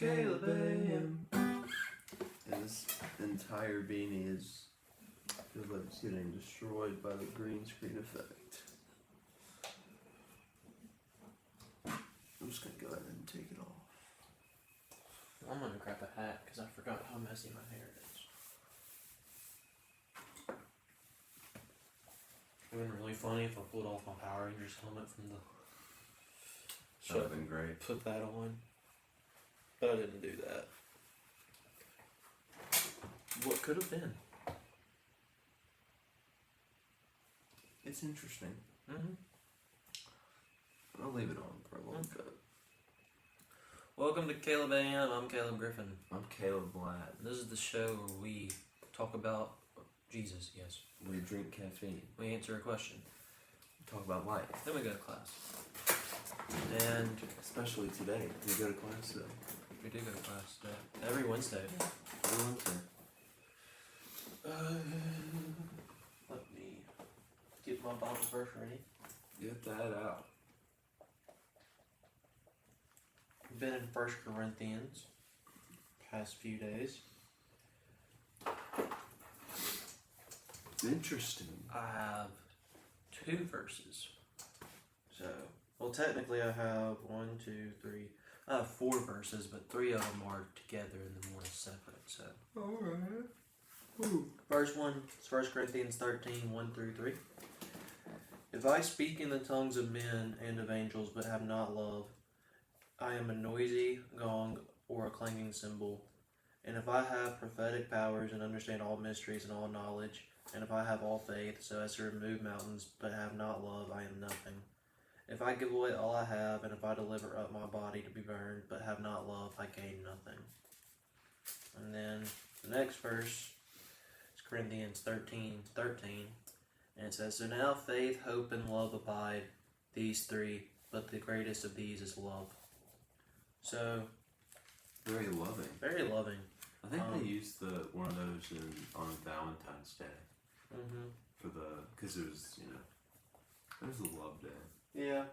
Caleb AM. And this entire beanie feels like it's getting destroyed by the green screen effect. I'm just gonna go ahead and take it off. I'm gonna grab a hat because I forgot how messy my hair is. It would have been really funny if I pulled off my Power Rangers helmet from the. That would have been great. Put that on. But I didn't do that. What could have been? It's interesting. Mm-hmm. I'll leave it on for a little bit. Welcome to Caleb AM. I'm Caleb Griffin. I'm Caleb Blatt. This is the show where we talk about Jesus, yes. We drink caffeine. We answer a question. We talk about life. Then we go to class. And especially today. We go to class today. we do go to class today. Every Wednesday. Every Wednesday. Let me get my Bible verse ready. Get that out. We've been in 1 Corinthians past few days. Interesting. I have 2 verses. So, well, technically I have 1, 2, 3. I have 4 verses, but 3 of them are together and then 1 is separate. So, Alright. first one is 1 Corinthians 13, 1 through 3. If I speak in the tongues of men and of angels, but have not love, I am a noisy gong or a clanging cymbal. And if I have prophetic powers and understand all mysteries and all knowledge, and if I have all faith so as to remove mountains, but have not love, I am nothing. If I give away all I have, and if I deliver up my body to be burned, but have not love, I gain nothing. And then the next verse is Corinthians 13, 13. And it says, so now faith, hope, and love abide, these 3, but the greatest of these is love. So, Very loving. very loving. I think they used one of those on Valentine's Day. Mm-hmm. Because it was, it was the love day. Yeah.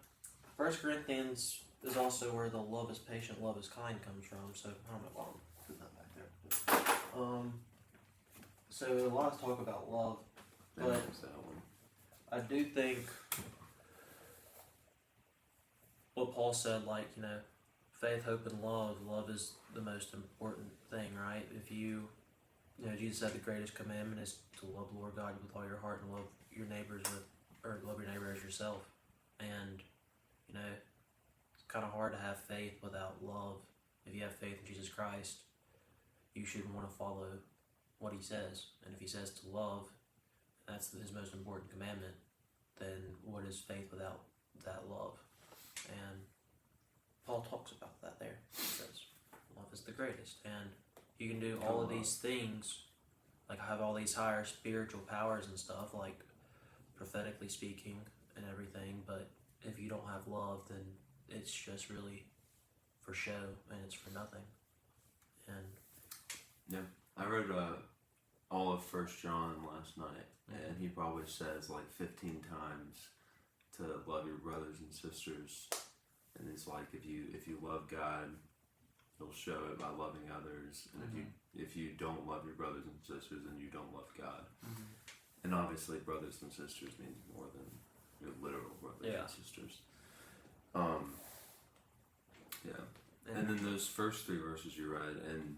1 Corinthians is also where the love is patient, love is kind comes from. So, I don't know why I'm putting that back there. So, a lot of talk about love. That But was that one. I do think what Paul said, faith, hope, and love. Love is the most important thing, right? If Jesus said the greatest commandment is to love the Lord God with all your heart and love your neighbors love your neighbor as yourself. And, it's kind of hard to have faith without love. If you have faith in Jesus Christ, you should want to follow what he says. And if he says to love, that's his most important commandment, then what is faith without that love? And Paul talks about that there. He says, love is the greatest. And you can do all of these things, like have all these higher spiritual powers and stuff, like prophetically speaking and everything, but if you don't have love, then it's just really for show and it's for nothing. And yeah, I read all of 1 John last night, and he probably says like 15 times to love your brothers and sisters. And it's like if you love God, He'll show it by loving others. And if you don't love your brothers and sisters, then you don't love God. Mm-hmm. And obviously, brothers and sisters means more than your literal brothers and sisters. Yeah. And then those first 3 verses you read, and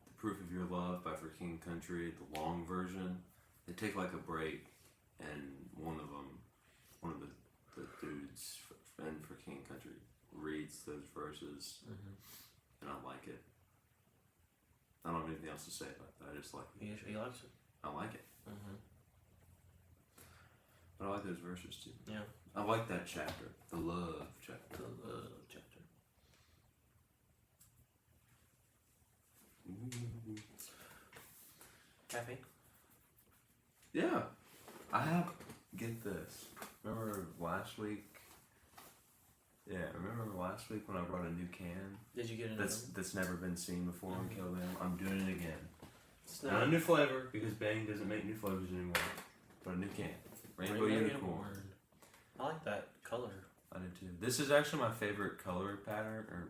the proof of your love by For King and Country, the long version, they take like a break, and one of the dudes and For King and Country reads those verses, and I like it. I don't have anything else to say about that. I just like it. he likes it. I like it. Mm-hmm. But I like those verses too. Yeah. I like that chapter, the love chapter. The love chapter. Caffeine? Yeah. I have, get this. Remember last week? Yeah, remember last week when I brought a new can? Did you get another? That's never been seen before on Caleb. I'm doing it again. It's Not a new flavor, because Bang doesn't make new flavors anymore. But a new can. Rainbow Unicorn. I like that color. I do too. This is actually my favorite color pattern or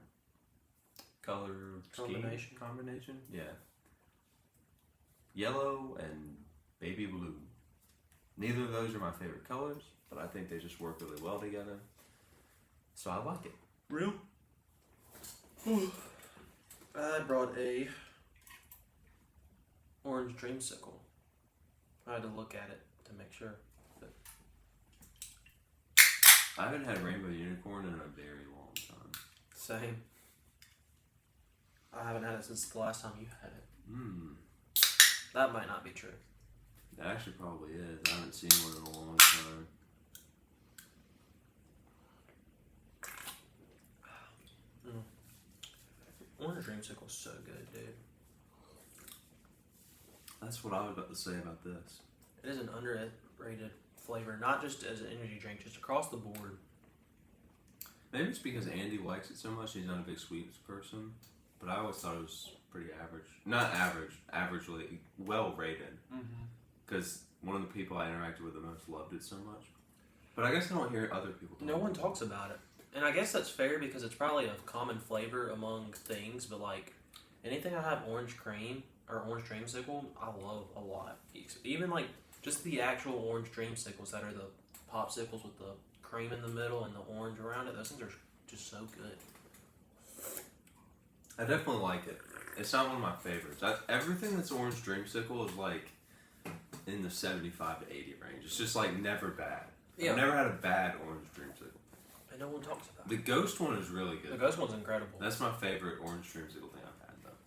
color Combination. Combination. Yeah. Yellow and baby blue. Neither of those are my favorite colors, but I think they just work really well together. So I like it. Real? I brought a orange dreamsicle. I had to look at it to make sure. But I haven't had rainbow unicorn in a very long time. same. I haven't had it since the last time you had it. That might not be true. It actually probably is. I haven't seen one in a long time. Orange dreamsicle's so good, dude. That's what I was about to say about this. It is an underrated flavor, not just as an energy drink, just across the board. Maybe it's because Andy likes it so much. He's not a big sweets person, but I always thought it was pretty average. Not average, averagely well rated. Because one of the people I interacted with the most loved it so much. But I guess I don't hear other people talk No one about talks about it. And I guess that's fair because it's probably a common flavor among things, but like anything I have orange cream or orange dreamsicle, I love a lot. Even like just the actual orange dreamsicles that are the popsicles with the cream in the middle and the orange around it, those things are just so good. I definitely like it. It's not one of my favorites. Everything that's orange dreamsicle is like in the 75 to 80 range. It's just like never bad. Yeah. I've never had a bad orange dreamsicle. And no one talks about it. The ghost one is really good. The ghost one's incredible. That's my favorite orange dreamsicle thing I've had, though.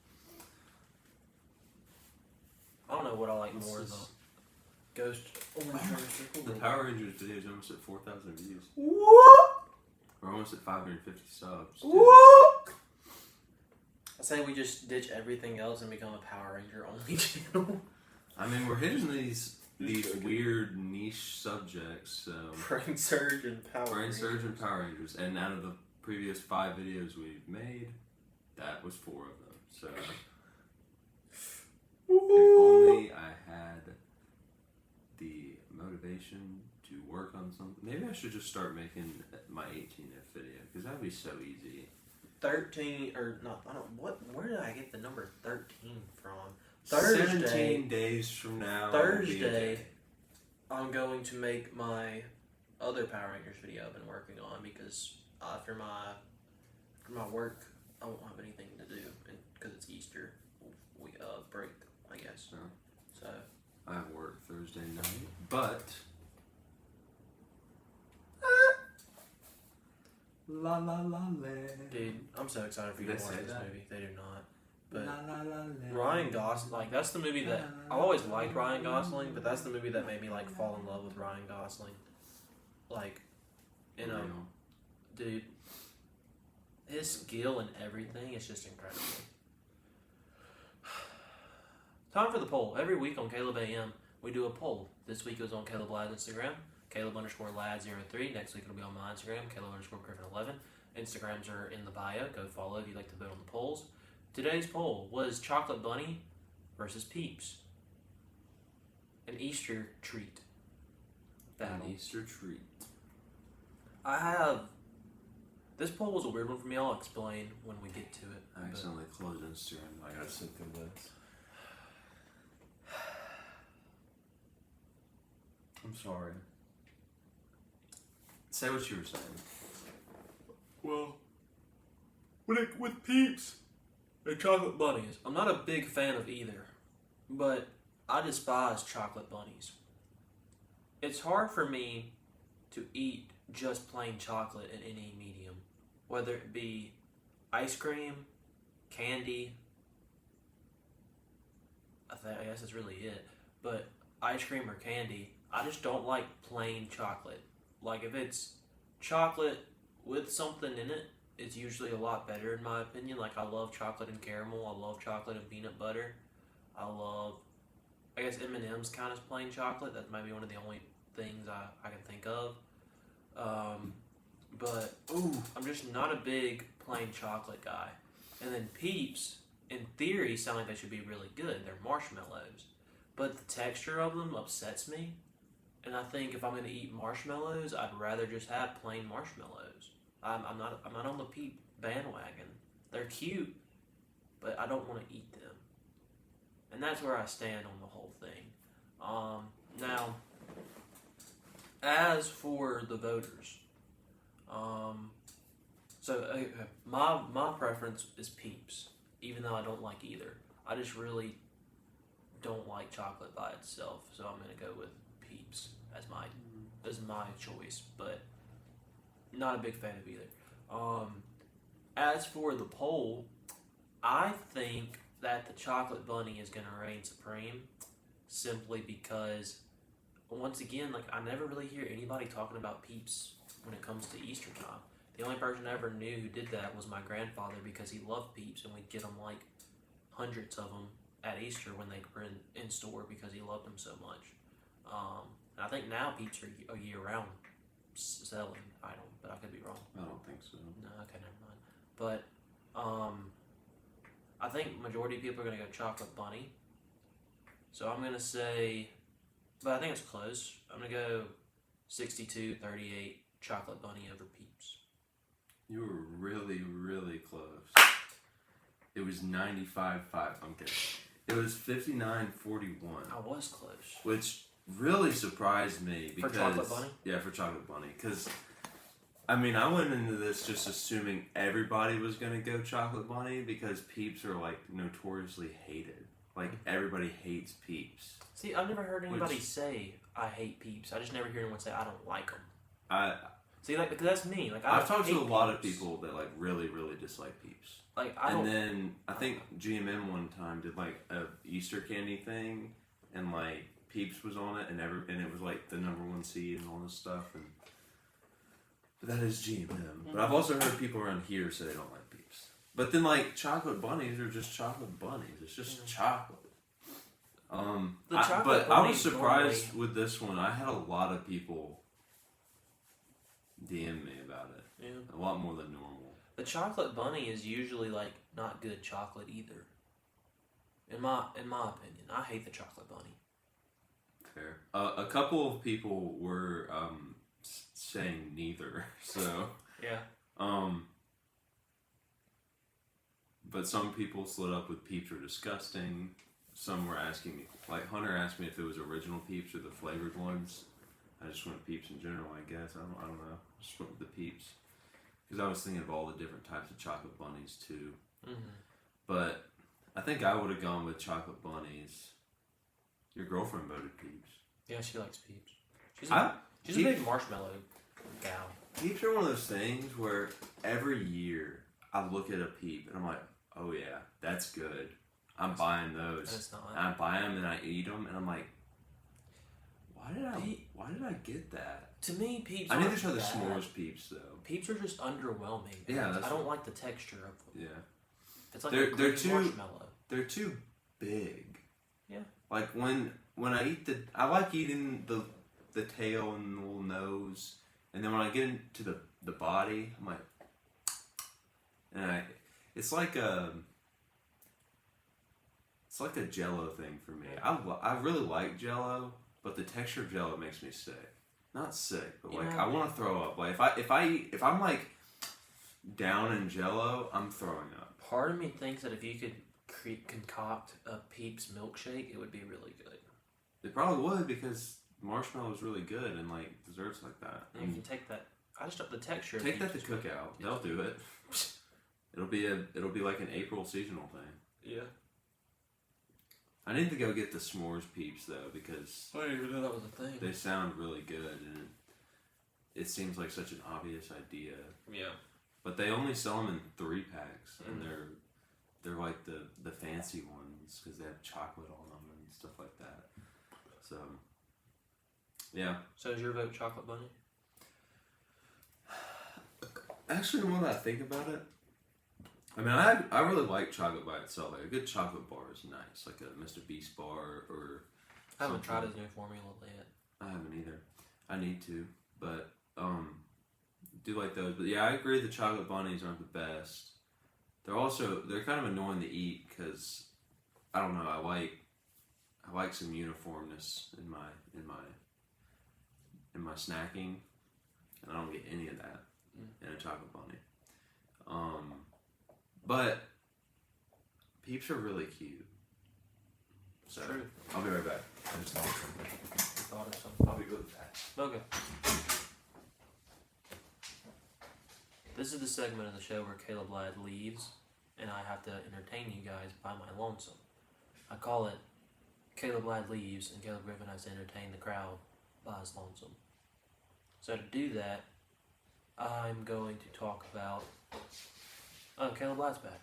I don't know what I like What's more, this? the ghost orange dreamsicle. The or Power Rangers video is almost at 4,000 views. What? We're almost at 550 subs. What? I say we just ditch everything else and become a Power Ranger only channel. I mean, we're hitting these weird niche subjects. So Brain Surge and Power Brain Rangers. Surge and Power Rangers. And out of the previous 5 videos we've made, that was 4 of them. So if only I had the motivation to work on something. Maybe I should just start making my 18F video, because that would be so easy. 13 or not? I don't. What? Where did I get the number 13 from? 17 days from now. will be a Thursday, day. I'm going to make my other Power Rangers video I've been working on because after my work, I won't have anything to do because it's Easter break, I guess. So I have work Thursday night, but la la la la. dude, I'm so excited for you They to watch say this that? movie. They do not. But La, la, la, la. Ryan Gosling, like that's the movie that I've always liked Ryan Gosling, but that's the movie that made me like fall in love with Ryan Gosling. Like, you know, Real. dude, his skill and everything is just incredible. Time for the poll. Every week on Caleb AM, we do a poll. This week it was on Caleb Ladd's Instagram, Caleb_Ladd03. Next week it'll be on my Instagram, Caleb_Griffin11. Instagrams are in the bio. Go follow if you'd like to vote on the polls. Today's poll was Chocolate Bunny versus Peeps. An Easter treat battle. An Easter treat. I have... This poll was a weird one for me. I'll explain when we get to it. I accidentally closed Instagram. I gotta sit through this. I'm sorry. Say what you were saying. Well, with Peeps and Chocolate Bunnies, I'm not a big fan of either, but I despise chocolate bunnies. It's hard for me to eat just plain chocolate in any medium, whether it be ice cream, candy, I guess that's really it, but ice cream or candy, I just don't like plain chocolate. Like if it's chocolate with something in it, it's usually a lot better in my opinion. Like I love chocolate and caramel. I love chocolate and peanut butter. I guess M&M's kind of plain chocolate. That's maybe one of the only things I can think of. But I'm just not a big plain chocolate guy. And then Peeps, in theory, sound like they should be really good. They're marshmallows. But the texture of them upsets me. And I think if I'm going to eat marshmallows, I'd rather just have plain marshmallows. I'm not on the Peep bandwagon. They're cute, but I don't want to eat them. And that's where I stand on the whole thing. Now, as for the voters, my preference is Peeps, even though I don't like either. I just really don't like chocolate by itself, so I'm gonna go with Peeps as my choice, but not a big fan of either. As for the poll, I think that the chocolate bunny is gonna reign supreme, simply because, once again, like, I never really hear anybody talking about Peeps when it comes to Easter time. The only person I ever knew who did that was my grandfather, because he loved Peeps, and we'd get them like hundreds of them at Easter when they were in store because he loved them so much. And I think now Peeps are a year-round selling item, but I could be wrong. I don't think so. No, okay, never mind. But I think majority of people are gonna go chocolate bunny. So I'm gonna say, but I think it's close. I'm gonna go 62-38 chocolate bunny over Peeps. You were really, really close. It was 95-5. I'm kidding. It was 59-41. I was close. Which really surprised me because For chocolate bunny? Yeah, for chocolate bunny. Because I mean, I went into this just assuming everybody was gonna go chocolate bunny because Peeps are like notoriously hated. Like everybody hates Peeps. See, I've never heard anybody say I hate Peeps. I just never hear anyone say I don't like them. See, like, because that's me. Like, I've talked to a lot of people that like really, really dislike Peeps. Like, then I think GMM one time did like a Easter candy thing, and like Peeps was on it, and it was like the #1 seed and all this stuff. But that is GMM. Mm-hmm. But I've also heard people around here say they don't like Peeps. But then like chocolate bunnies are just chocolate bunnies. It's just chocolate. I was surprised with this one. I had a lot of people DM me about it. Yeah. A lot more than normal. The chocolate bunny is usually like not good chocolate either. In my opinion, I hate the chocolate bunny. Fair. A couple of people were saying neither. So yeah. But some people slid up with Peeps are disgusting. Some were asking me, like Hunter asked me if it was original Peeps or the flavored ones. I just went Peeps in general, I guess. I don't know. I just went with the Peeps. Because I was thinking of all the different types of chocolate bunnies too. Mm-hmm. But I think I would have gone with chocolate bunnies. Your girlfriend voted Peeps. Yeah, she likes Peeps. She's a big marshmallow gal. Peeps are one of those things where every year I look at a Peep and I'm like, oh yeah, that's good. I'm buying those. It's not. And I buy them and I eat them and I'm like, why did I get that? To me, Peeps. I need to try the s'mores Peeps though. Peeps are just underwhelming. Yeah, I don't like the texture of them. Yeah, it's like they're too marshmallow. They're too big. Yeah. Like when I eat I like eating the tail and the little nose, and then when I get into the body, I'm like, it's like a Jell-O thing for me. I really like Jell-O, but the texture of Jell-O makes me sick. Not sick, but like I want to throw up. Like if I'm like down in Jell-O, I'm throwing up. Part of me thinks that if you could concoct a Peeps milkshake, it would be really good. It probably would because marshmallow is really good and like desserts like that. And you can take that. I just the texture. Take that to Cookout. They'll do it. It'll be like an April seasonal thing. Yeah. I need to go get the s'mores Peeps though because I didn't even know that was a thing. They sound really good and it seems like such an obvious idea. Yeah. But they only sell them in 3-packs and they're like the fancy ones because they have chocolate on them and stuff like that. So yeah. So is your vote chocolate bunny? Actually, the more that I think about it, I mean, I really like chocolate by itself. Like a good chocolate bar is nice, like a Mr. Beast bar or. I haven't tried his new formula yet. I haven't either. I need to, but do like those. But yeah, I agree. The chocolate bunnies aren't the best. They're kind of annoying to eat because I don't know. I like some uniformness in my snacking, and I don't get any of that in a chocolate bunny. But Peeps are really cute. So, True. I'll be right back. I just thought of something. You thought of something. I'll be really fast. Okay. This is the segment of the show where Caleb Ladd leaves, and I have to entertain you guys by my lonesome. I call it Caleb Ladd leaves, and Caleb Griffin has to entertain the crowd by his lonesome. So to do that, I'm going to talk about... Oh, Caleb Ladd's back.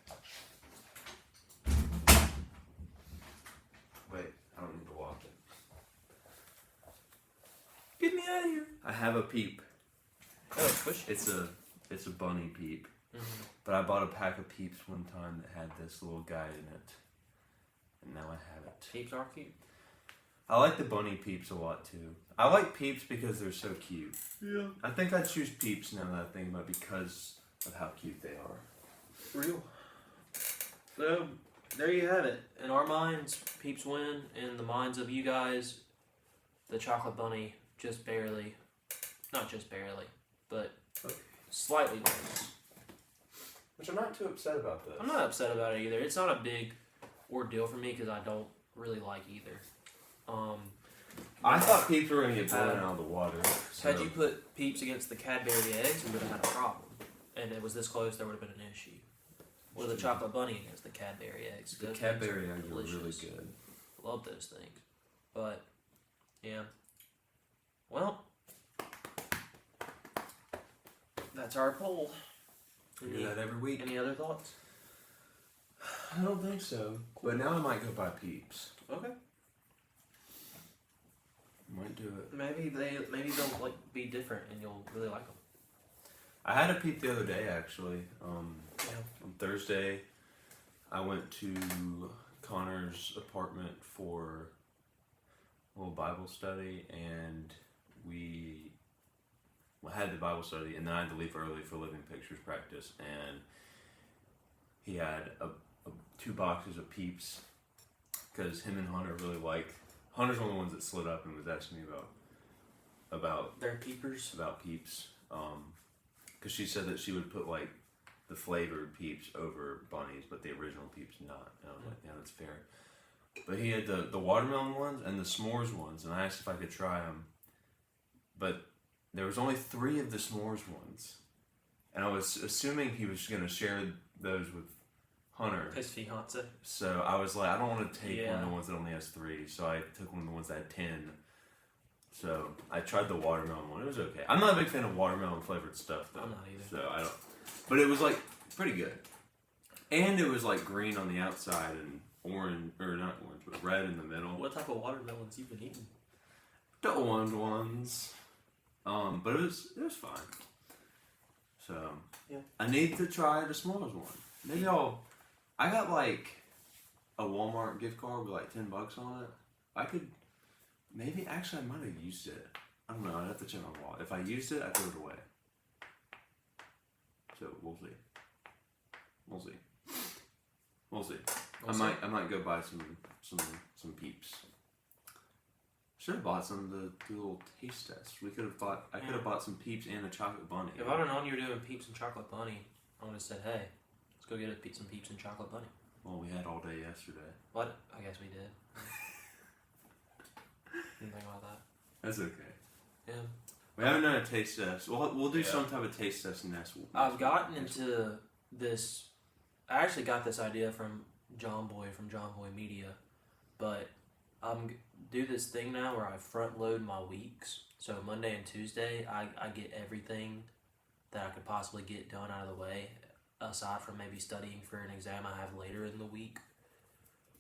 Wait, I don't need to walk it. Get me out of here. I have a peep. Oh, push. It's a bunny peep. Mm-hmm. But I bought a pack of Peeps one time that had this little guy in it. And now I have it. Peeps are cute. I like the bunny Peeps a lot too. I like Peeps because they're so cute. Yeah. I think I'd choose Peeps now that I think about it because of how cute they are. Real. So, there you have it. In our minds, Peeps win. In the minds of you guys, the chocolate bunny just barely, not just barely, but slightly wins. Which I'm not too upset about this. I'm not upset about it either. It's not a big ordeal for me because I don't really like either. I thought Peeps were going to get blown out of the water. So. Had you put Peeps against the Cadbury eggs, we would have had a problem. And it was this close, there would have been an issue. Or the chocolate bunny against the Cadbury eggs. The Those Cadbury things eggs are really good. Love those things. But, yeah. Well, that's our poll. We do that every week. Any other thoughts? I don't think so. But now I might go buy Peeps. Okay. Might do it. Maybe they'll like be different and you'll really like them. I had a Peep the other day actually. Yeah. On Thursday, I went to Connor's apartment for a little Bible study, and we had the Bible study, and then I had to leave early for living pictures practice, and he had 2 boxes of Peeps because him and Hunter really like. Hunter's one of the ones that slid up and was asking me about They're peepers. about Peeps, because she said that she would put like the flavored Peeps over bunnies, but the original Peeps not. And I was like, yeah, that's fair. But he had the watermelon ones and the s'mores ones, and I asked if I could try them, but there was only 3 of the s'mores ones, and I was assuming he was going to share those with Hunter. His fiance. So I was like, I don't want to take one of Yeah. the ones that only has 3, so I took one of the ones that had 10. So I tried the watermelon one. It was okay. I'm not a big fan of watermelon flavored stuff though. I'm not either. So I don't. But it was like pretty good, and it was like green on the outside and orange, or not orange, but red in the middle. What type of watermelons you been eating? The orange ones. But it was fine. So yeah. I need to try the s'mores one. Maybe I got like a Walmart gift card with like $10 on it. I could maybe actually I might have used it. I don't know. I'd have to check my wallet. If I used it, I'd throw it away. So we'll see. We'll see. We'll see. I might go buy some Peeps. Should have bought some to do a little taste test. I could have bought some Peeps and a chocolate bunny. If I'd have known you were doing Peeps and chocolate bunny, I would have said, hey, let's go get some Peeps and chocolate bunny. Well, we had all day yesterday. What? I guess we did. Didn't think about that. That's okay. Yeah. We haven't done a taste test. We'll do some type of taste test next week. I've gotten into this. I actually got this idea from John Boy from John Boy Media, but I'm do this thing now where I front load my weeks. So Monday and Tuesday, I get everything that I could possibly get done out of the way, aside from maybe studying for an exam I have later in the week.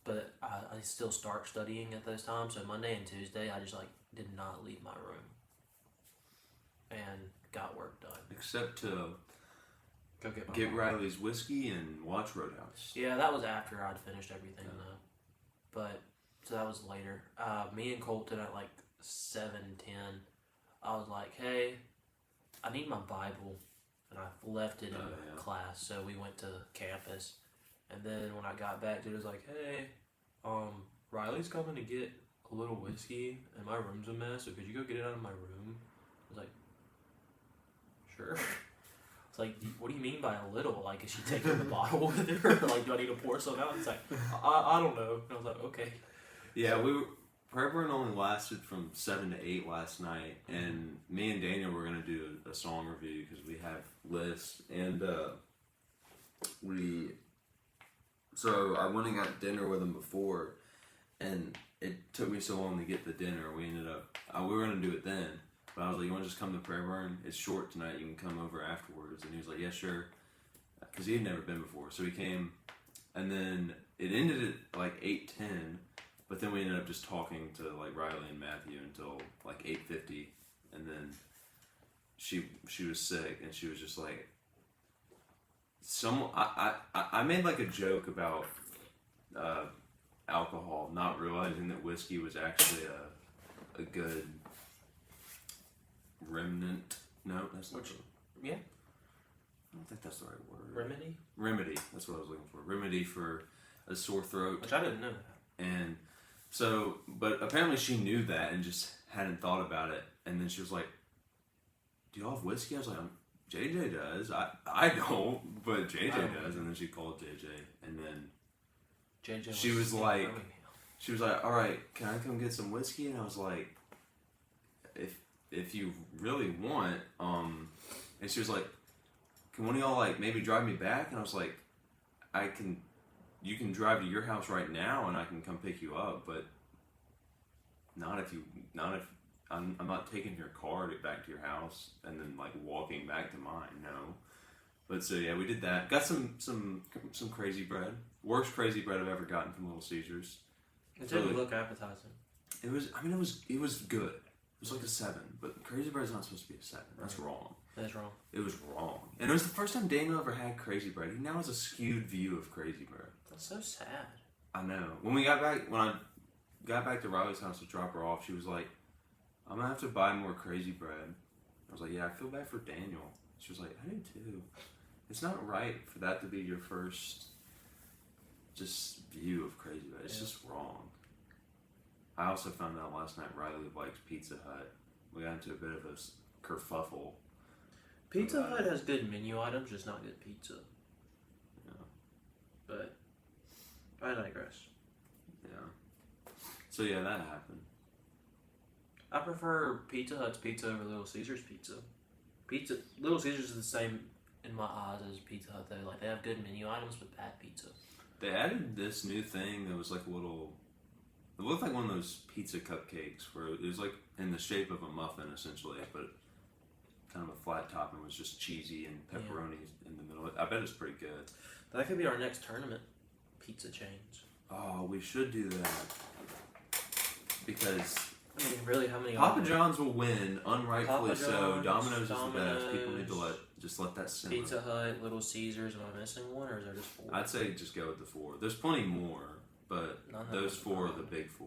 But I still start studying at those times. So Monday and Tuesday, I just did not leave my room and got work done. Except to Go get my get mom. Riley's whiskey and watch Roadhouse. Yeah, that was after I'd finished everything though. But so that was later. Me and Colton at 7:10, I was like, hey, I need my Bible, and I left it in class. So we went to campus, and then when I got back, it was like, hey, Riley's coming to get a little whiskey, and my room's a mess. So could you go get it out of my room? I was like, sure. It's like, what do you mean by a little? Like, is she taking the bottle with her? Like, do I need to pour some out? It's like, I don't know. And I was like, okay. Yeah, prayer burn only lasted from 7 to 8 last night, and me and Daniel were gonna do a song review because we have lists, and so I went and got dinner with him before, and it took me so long to get the dinner. We ended up we were gonna do it then, but I was like, you want to just come to prayer burn? It's short tonight. You can come over afterwards. And he was like, yeah, sure, because he had never been before. So he came, and then it ended at like 8:10. But then we ended up just talking to like Riley and Matthew until like 8:50, and then she was sick, and she was just like, I made like a joke about alcohol, not realizing that whiskey was actually a good remnant. No, that's not. Yeah. I don't think that's the right word. Remedy. Remedy. That's what I was looking for. Remedy for a sore throat. Which I didn't know that. And so, but apparently she knew that and just hadn't thought about it. And then she was like, "Do y'all have whiskey?" I was like, "JJ does. I don't, but JJ does." And then she called JJ, and then JJ she was like, "All right, can I come get some whiskey?" And I was like, "If you really want," and she was like, "Can one of y'all like maybe drive me back?" And I was like, you can drive to your house right now and I can come pick you up, but not if I'm not taking your car back to your house and then like walking back to mine, no. But so yeah, we did that. Got some crazy bread. Worst crazy bread I've ever gotten from Little Caesars. It didn't look appetizing. It was good. It was like a 7, but crazy bread is not supposed to be a 7. That's wrong. That's wrong. It was wrong. And it was the first time Daniel ever had crazy bread. He now has a skewed view of crazy bread. That's so sad. I know. When I got back to Riley's house to drop her off, she was like, "I'm gonna have to buy more crazy bread." I was like, "Yeah, I feel bad for Daniel." She was like, "I do too. It's not right for that to be your first just view of crazy bread. It's just wrong." I also found out last night Riley likes Pizza Hut. We got into a bit of a kerfuffle. Pizza Hut has good menu items, just not good pizza. Yeah. But I digress. Yeah. So yeah, that happened. I prefer Pizza Hut's pizza over Little Caesars pizza. Little Caesars is the same in my eyes as Pizza Hut though. Like they have good menu items but bad pizza. They added this new thing that was like a little. It looked like one of those pizza cupcakes where it was like in the shape of a muffin essentially, but kind of a flat top and was just cheesy and pepperoni in the middle. I bet it's pretty good. That could be our next tournament. Pizza chains. Oh, we should do that. Because I mean, really, how many? Papa John's will win, unrightfully Papa so. John's, Domino's is the best. People need to let that simmer. Pizza Hut, Little Caesars. Am I missing one, or is there just 4? I'd say just go with the 4. There's plenty more, but those 4 are the big 4.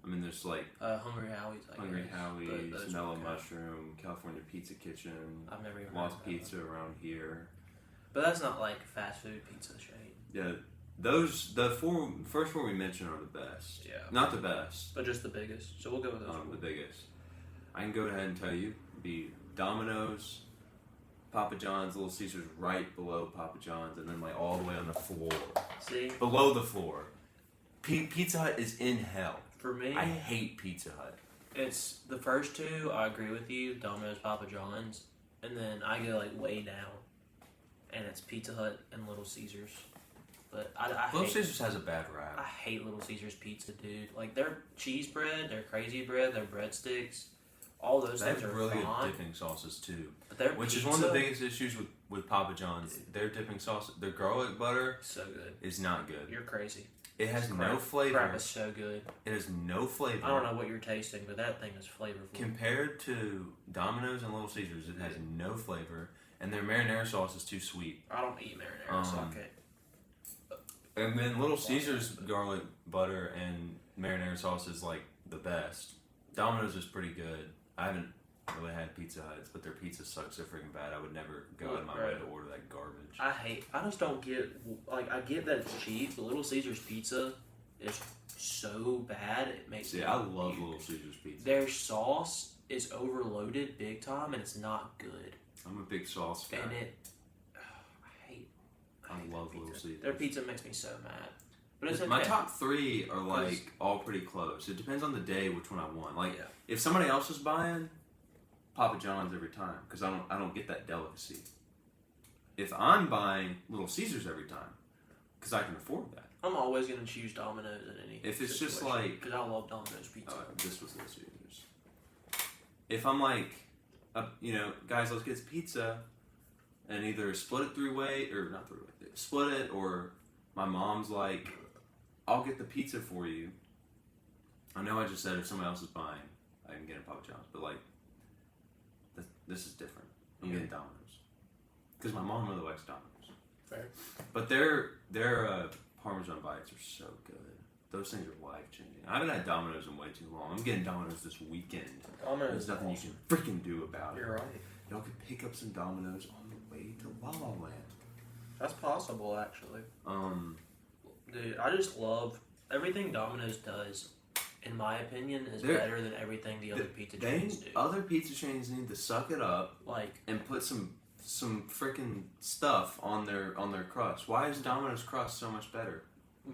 I mean, there's like Hungry Howie's. Hungry Howie's, Mellow Mushroom, California Pizza Kitchen. I've never even Lost heard of Pizza around here. But that's not like fast food pizza chain. Yeah, first 4 we mentioned are the best. Yeah. Not the best. But just the biggest. So we'll go with those. The biggest. I can go ahead and tell you, be Domino's, Papa John's, Little Caesars right below Papa John's, and then like all the way on the floor. See? Below the floor. Pizza Hut is in hell. For me, I hate Pizza Hut. It's the first 2. I agree with you. Domino's, Papa John's, and then I go like way down, and it's Pizza Hut and Little Caesars. But I Little Caesars has a bad rap. I hate Little Caesars pizza, dude. Like their cheese bread, their crazy bread, their breadsticks, all those things are really fine. good dipping sauces too. But their which pizza, is one of the biggest issues with Papa John's. Their dipping sauce, their garlic butter, so good. Is not good. You're crazy. It has no flavor. Crap is so good. It has no flavor. I don't know what you're tasting, but that thing is flavorful. Compared to Domino's and Little Caesars, it has no flavor, and their marinara sauce is too sweet. I don't eat marinara, so I can't. And then Little Caesars garlic butter and marinara sauce is like the best. Domino's is pretty good. I haven't really had Pizza Hut's, but their pizza sucks so freaking bad. I would never go out of my way to order that garbage. I just don't get, like, I get that it's cheap, but Little Caesars pizza is so bad, it makes me I love Little Caesars pizza. Their sauce is overloaded big time, and it's not good. I'm a big sauce guy. And I love their Little pizza. Caesars. Their pizza makes me so mad. But it's okay. My top 3 are like all pretty close. It depends on the day which one I want. Like if somebody else is buying, Papa John's every time because I don't get that delicacy. If I'm buying Little Caesars every time because I can afford that. I'm always gonna choose Domino's in any. If it's situation, just like because I love Domino's pizza. This was Little Caesars. If I'm like, guys, let's get pizza, and either split it 3-way or not 3-way, split it, or my mom's like, I'll get the pizza for you. I know I just said if somebody else is buying, I can get a Papa John's, but like, this is different. I'm getting Domino's because my mom really likes Domino's. Fair. But their Parmesan bites are so good. Those things are life changing. I haven't had Domino's in way too long. I'm getting Domino's this weekend. Domino's There's nothing you can freaking do about it. You're right. Y'all can pick up some Domino's on the way to La La Land. That's possible, actually. Dude, I just love everything Domino's does. In my opinion, is better than everything the other pizza chains do. Other pizza chains need to suck it up, and put some freaking stuff on their crust. Why is Domino's crust so much better?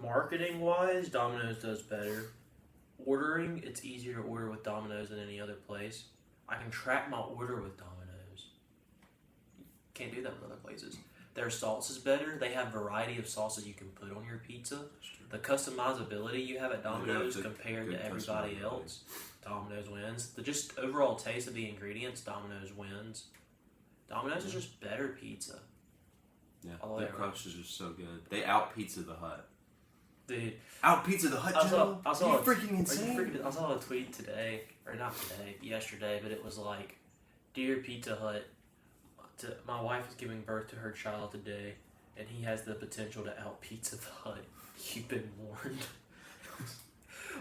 Marketing wise, Domino's does better. Ordering, it's easier to order with Domino's than any other place. I can track my order with Domino's. Can't do that with other places. Their sauce is better. They have variety of sauces you can put on your pizza. The customizability you have at Domino's compared to everybody else, Domino's wins. The just overall taste of the ingredients, Domino's wins. Domino's is just better pizza. Yeah, their crust is just so good. They out Pizza the Hut. Dude, out Pizza the Hut. I saw freaking insane. I saw a tweet today, or not today, yesterday, but it was like, "Dear Pizza Hut, my wife is giving birth to her child today, and he has the potential to out Pizza the Hut. You've been warned."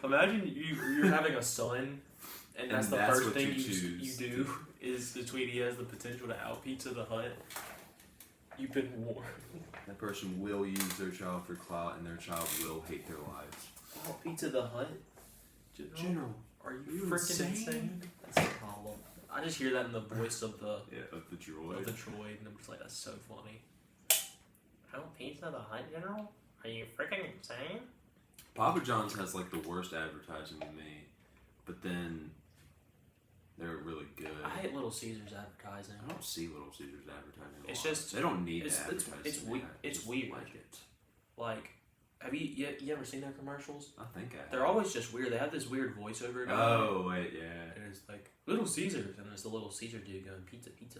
Imagine you're having a son, and that's the first thing you do is the tweet he has the potential to out Pizza the Hut. You've been warned. That person will use their child for clout, and their child will hate their lives. Out Pizza the Hut? General, are you freaking insane? That's a problem. I just hear that in the voice of the droid. Of the droid, and I'm just like, that's so funny. Out Pizza the Hut, General? Are you freaking insane? Papa John's has like the worst advertising to me, but then they're really good. I hate Little Caesars advertising. I don't see Little Caesars advertising. It's just they don't need to advertise. It's weird. Like it. Like, have you ever seen their commercials? I think I have. They're always just weird. They have this weird voiceover. Oh wait, yeah. And it's like Little Caesars, and there's the Little Caesar dude going pizza. Pizza.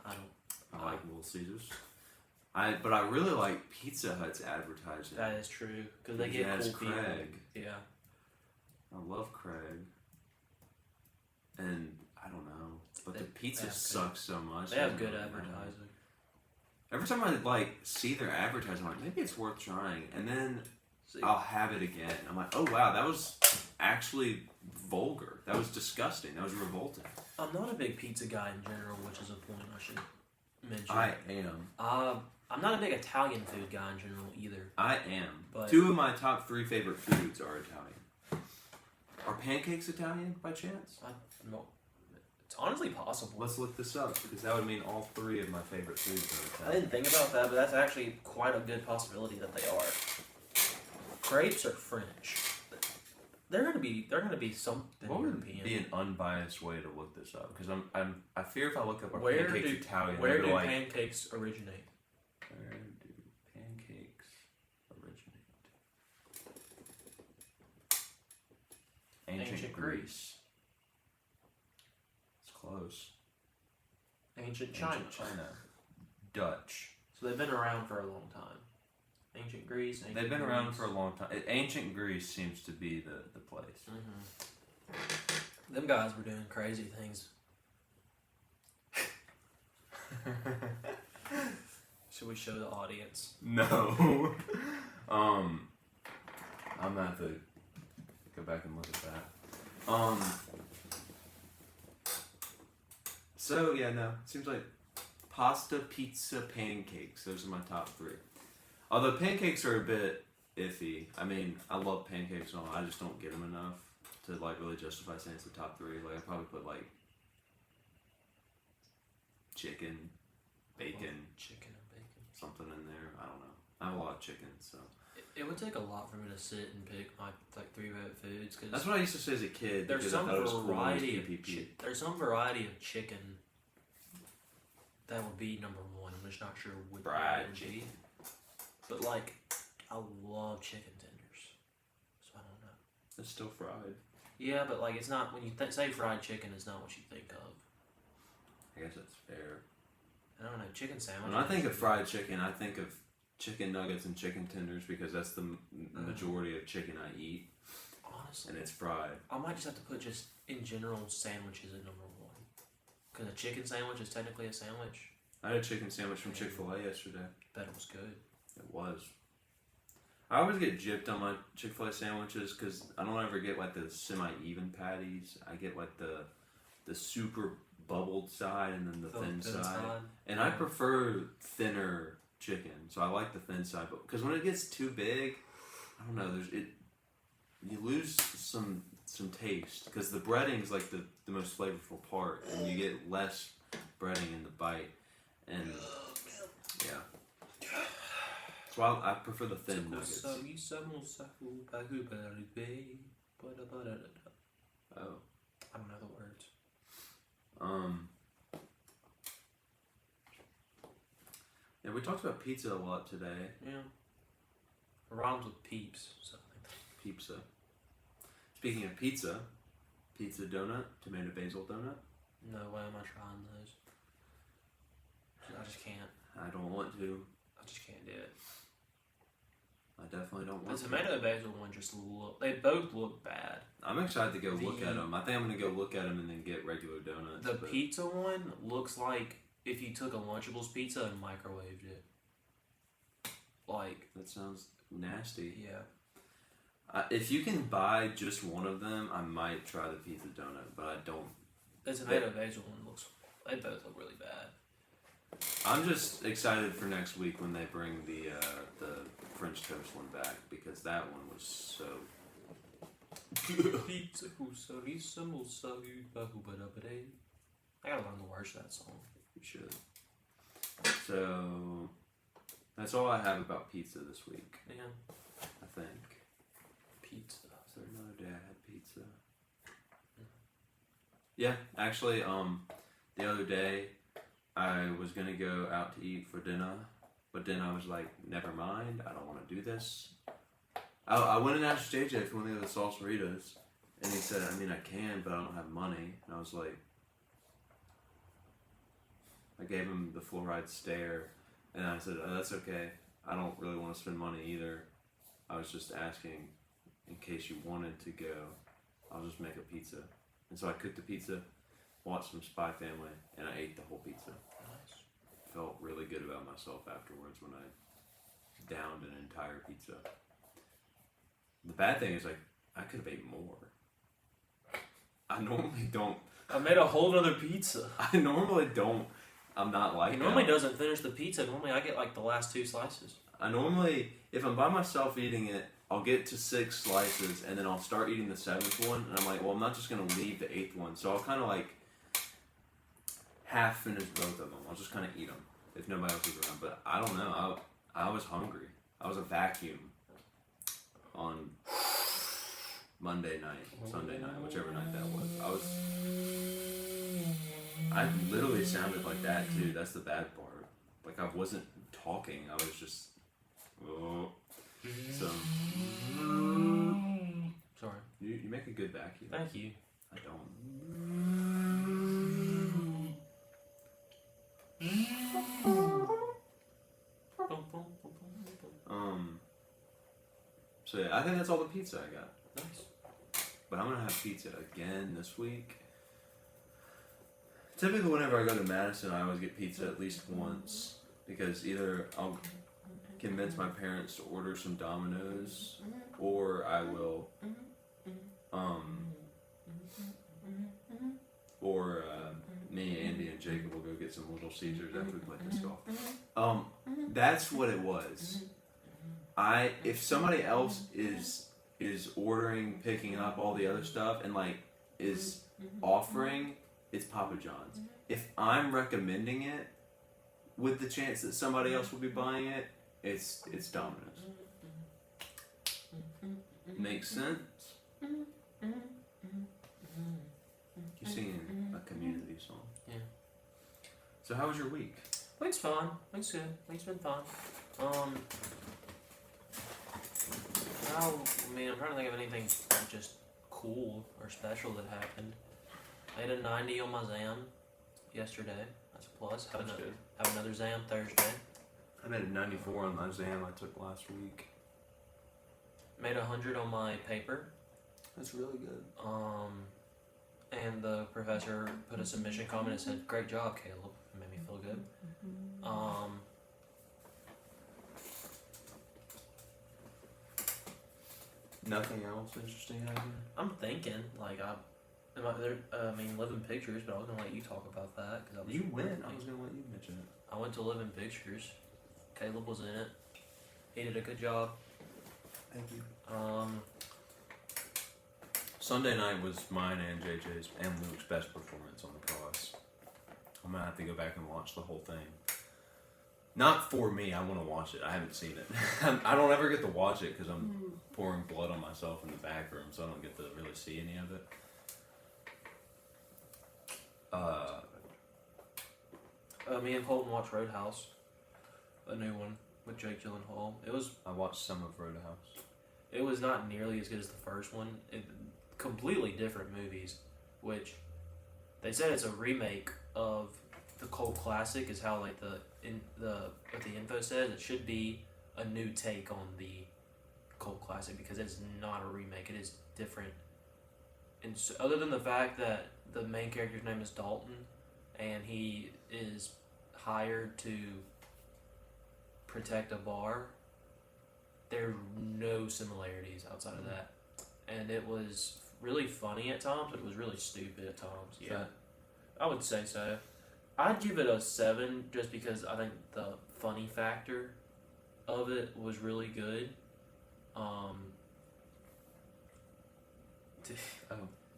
I like Little Caesars. But I really like Pizza Hut's advertising. That is true because they get cool people. Craig. Yeah. I love Craig. And I don't know, but the pizza sucks so much. They have good advertising. Every time I see their advertising, I'm like, maybe it's worth trying, and then I'll have it again. I'm like, oh wow, that was actually vulgar. That was disgusting. That was revolting. I'm not a big pizza guy in general, which is a point I should mention. I am. I'm not a big Italian food guy in general either. I am. But 2 of my top 3 favorite foods are Italian. Are pancakes Italian by chance? No. It's honestly possible. Let's look this up because that would mean all 3 of my favorite foods are Italian. I didn't think about that, but that's actually quite a good possibility that they are. Crepes are French. They're gonna be something What would European. be an unbiased way to look this up? Because I fear if I look up a Where pancakes do Italian, pancakes originate? Where do pancakes originate? Ancient Greece. It's close. Ancient China. Dutch. So they've been around for a long time. Ancient Greece. They've been around for a long time. Ancient Greece seems to be the place. Them guys were doing crazy things. Should we show the audience? No. I'm gonna have to go back and look at that. So yeah, no. Seems like pasta, pizza, pancakes. Those are my top 3. Although pancakes are a bit iffy. I mean, I love pancakes and all. I just don't get them enough to really justify saying it's the top 3. I probably put chicken, bacon, Chicken and bacon. something in there. I don't know. I have a lot of chicken, so. It would take a lot for me to sit and pick my like 3 favorite foods because That's what I used to say as a kid. there's because I some thought it was cool when it was variety of PPP. there's some variety of chicken that would be number one. I'm just not sure which Fried it would be. But like, I love chicken tenders, so I don't know. It's still fried. Yeah, but like it's not when you say fried chicken, it's not what you think of. I guess that's fair. I don't know, chicken sandwich. When I think of fried chicken, I think of chicken nuggets and chicken tenders because that's the majority of chicken I eat, honestly, and it's fried. I might just have to put just in general sandwiches at number one because a chicken sandwich is technically a sandwich. I had a chicken sandwich from Chick-fil-A yesterday. Bet it was good. It was. I always get gypped on my Chick-fil-A sandwiches because I don't ever get like the semi-even patties. I get like the super bubbled side and then the thin side. And I prefer thinner chicken, so I like the thin side. But because when it gets too big, I don't know. You lose some taste because the breading's like the most flavorful part, and you get less breading in the bite. And yeah. So I prefer the thin nuggets. Oh. I don't know the words. Yeah, we talked about pizza a lot today. Yeah. It rhymes with Peeps. So I think Pizza. Speaking of pizza donut, tomato basil donut. no way am I trying those. I just can't. I don't want to. I just can't do it. I definitely don't The want to. tomato basil one just look. They both look bad. I'm excited to go look at them. I think I'm going to go look at them and then get regular donuts. The pizza one looks like if you took a Lunchables pizza and microwaved it. Like, that sounds nasty. yeah. If you can buy just one of them, I might try the pizza donut, but I don't. The tomato basil one looks. They both look really bad. I'm just excited for next week when they bring the French toast one back because that one was so. Pizza, I gotta learn the words to that song. You should. So that's all I have about pizza this week. Yeah. I think. Pizza. Is there another day I had pizza? Yeah, actually, the other day I was gonna go out to eat for dinner, but then I was like, never mind, I don't want to do this. I went and asked JJ if he wanted the salsaritas, and he said, I mean, I can, but I don't have money. And I was like, I gave him the fluoride stare, and I said, oh, that's okay. I don't really want to spend money either. I was just asking in case you wanted to go. I'll just make a pizza. And so I cooked the pizza, watched some Spy Family, and I ate the whole pizza. Nice. Felt really good about myself afterwards when I downed an entire pizza. The bad thing is, like, I could have ate more. I normally don't. I made a whole other pizza. I normally don't. I'm not like He that. normally doesn't finish the pizza. Normally I get like the last 2 slices. I normally, if I'm by myself eating it, I'll get to 6 slices and then I'll start eating the 7th one, and I'm like, well, I'm not just gonna leave the 8th one, so I'll kind of like half finish both of them. I'll just kind of eat them if nobody else is around. But I don't know. I was hungry. I was a vacuum on Monday night, Sunday night, whichever night that was. I literally sounded like that too. That's the bad part. Like I wasn't talking. I was just. Oh. So. Sorry. You make a good vacuum. Thank you. I don't. So yeah, I think that's all the pizza I got. Nice. But I'm gonna have pizza again this week. Typically, whenever I go to Madison, I always get pizza at least once because either I'll convince my parents to order some Domino's, or I will, me, Andy, and Jacob will go get some Little Caesars after we play disc golf. That's what it was. If somebody else is ordering, picking up all the other stuff, and like is offering, it's Papa John's. If I'm recommending it with the chance that somebody else will be buying it, it's Domino's. Makes sense? You're singing a community song. Yeah. So how was your week? Week's fun. Week's good. Week's been fun. I'm trying to think of anything just cool or special that happened. I had a 90 on my exam yesterday. That's a plus. Have another exam Thursday. I made a 94 on the exam I took last week. Made 100 on my paper. That's really good. And the professor put a submission comment and said, "Great job, Caleb." It made me feel good. Nothing else interesting happened? I'm thinking, like, Living Pictures, but I was gonna let you talk about that because You went. I was gonna let you mention it. I went to Living Pictures. Caleb was in it. He did a good job. Thank you. Sunday night was mine and JJ's and Luke's best performance on the cross. I'm gonna have to go back and watch the whole thing. Not for me. I want to watch it. I haven't seen it. I don't ever get to watch it because I'm pouring blood on myself in the back room, so I don't get to really see any of it. Me and Colton watched Roadhouse, a new one with Jake Gyllenhaal. I watched some of Roadhouse. It was not nearly as good as the first one. Completely different movies, which they said it's a remake of the cult classic. Is how like what the info says. It should be a new take on the cult classic because it's not a remake. It is different. And so, other than the fact that the main character's name is Dalton, and he is hired to protect a bar, there are no similarities outside of that. And it was really funny at times, but it was really stupid at times. Yeah. I would say so. I'd give it a 7 just because I think the funny factor of it was really good.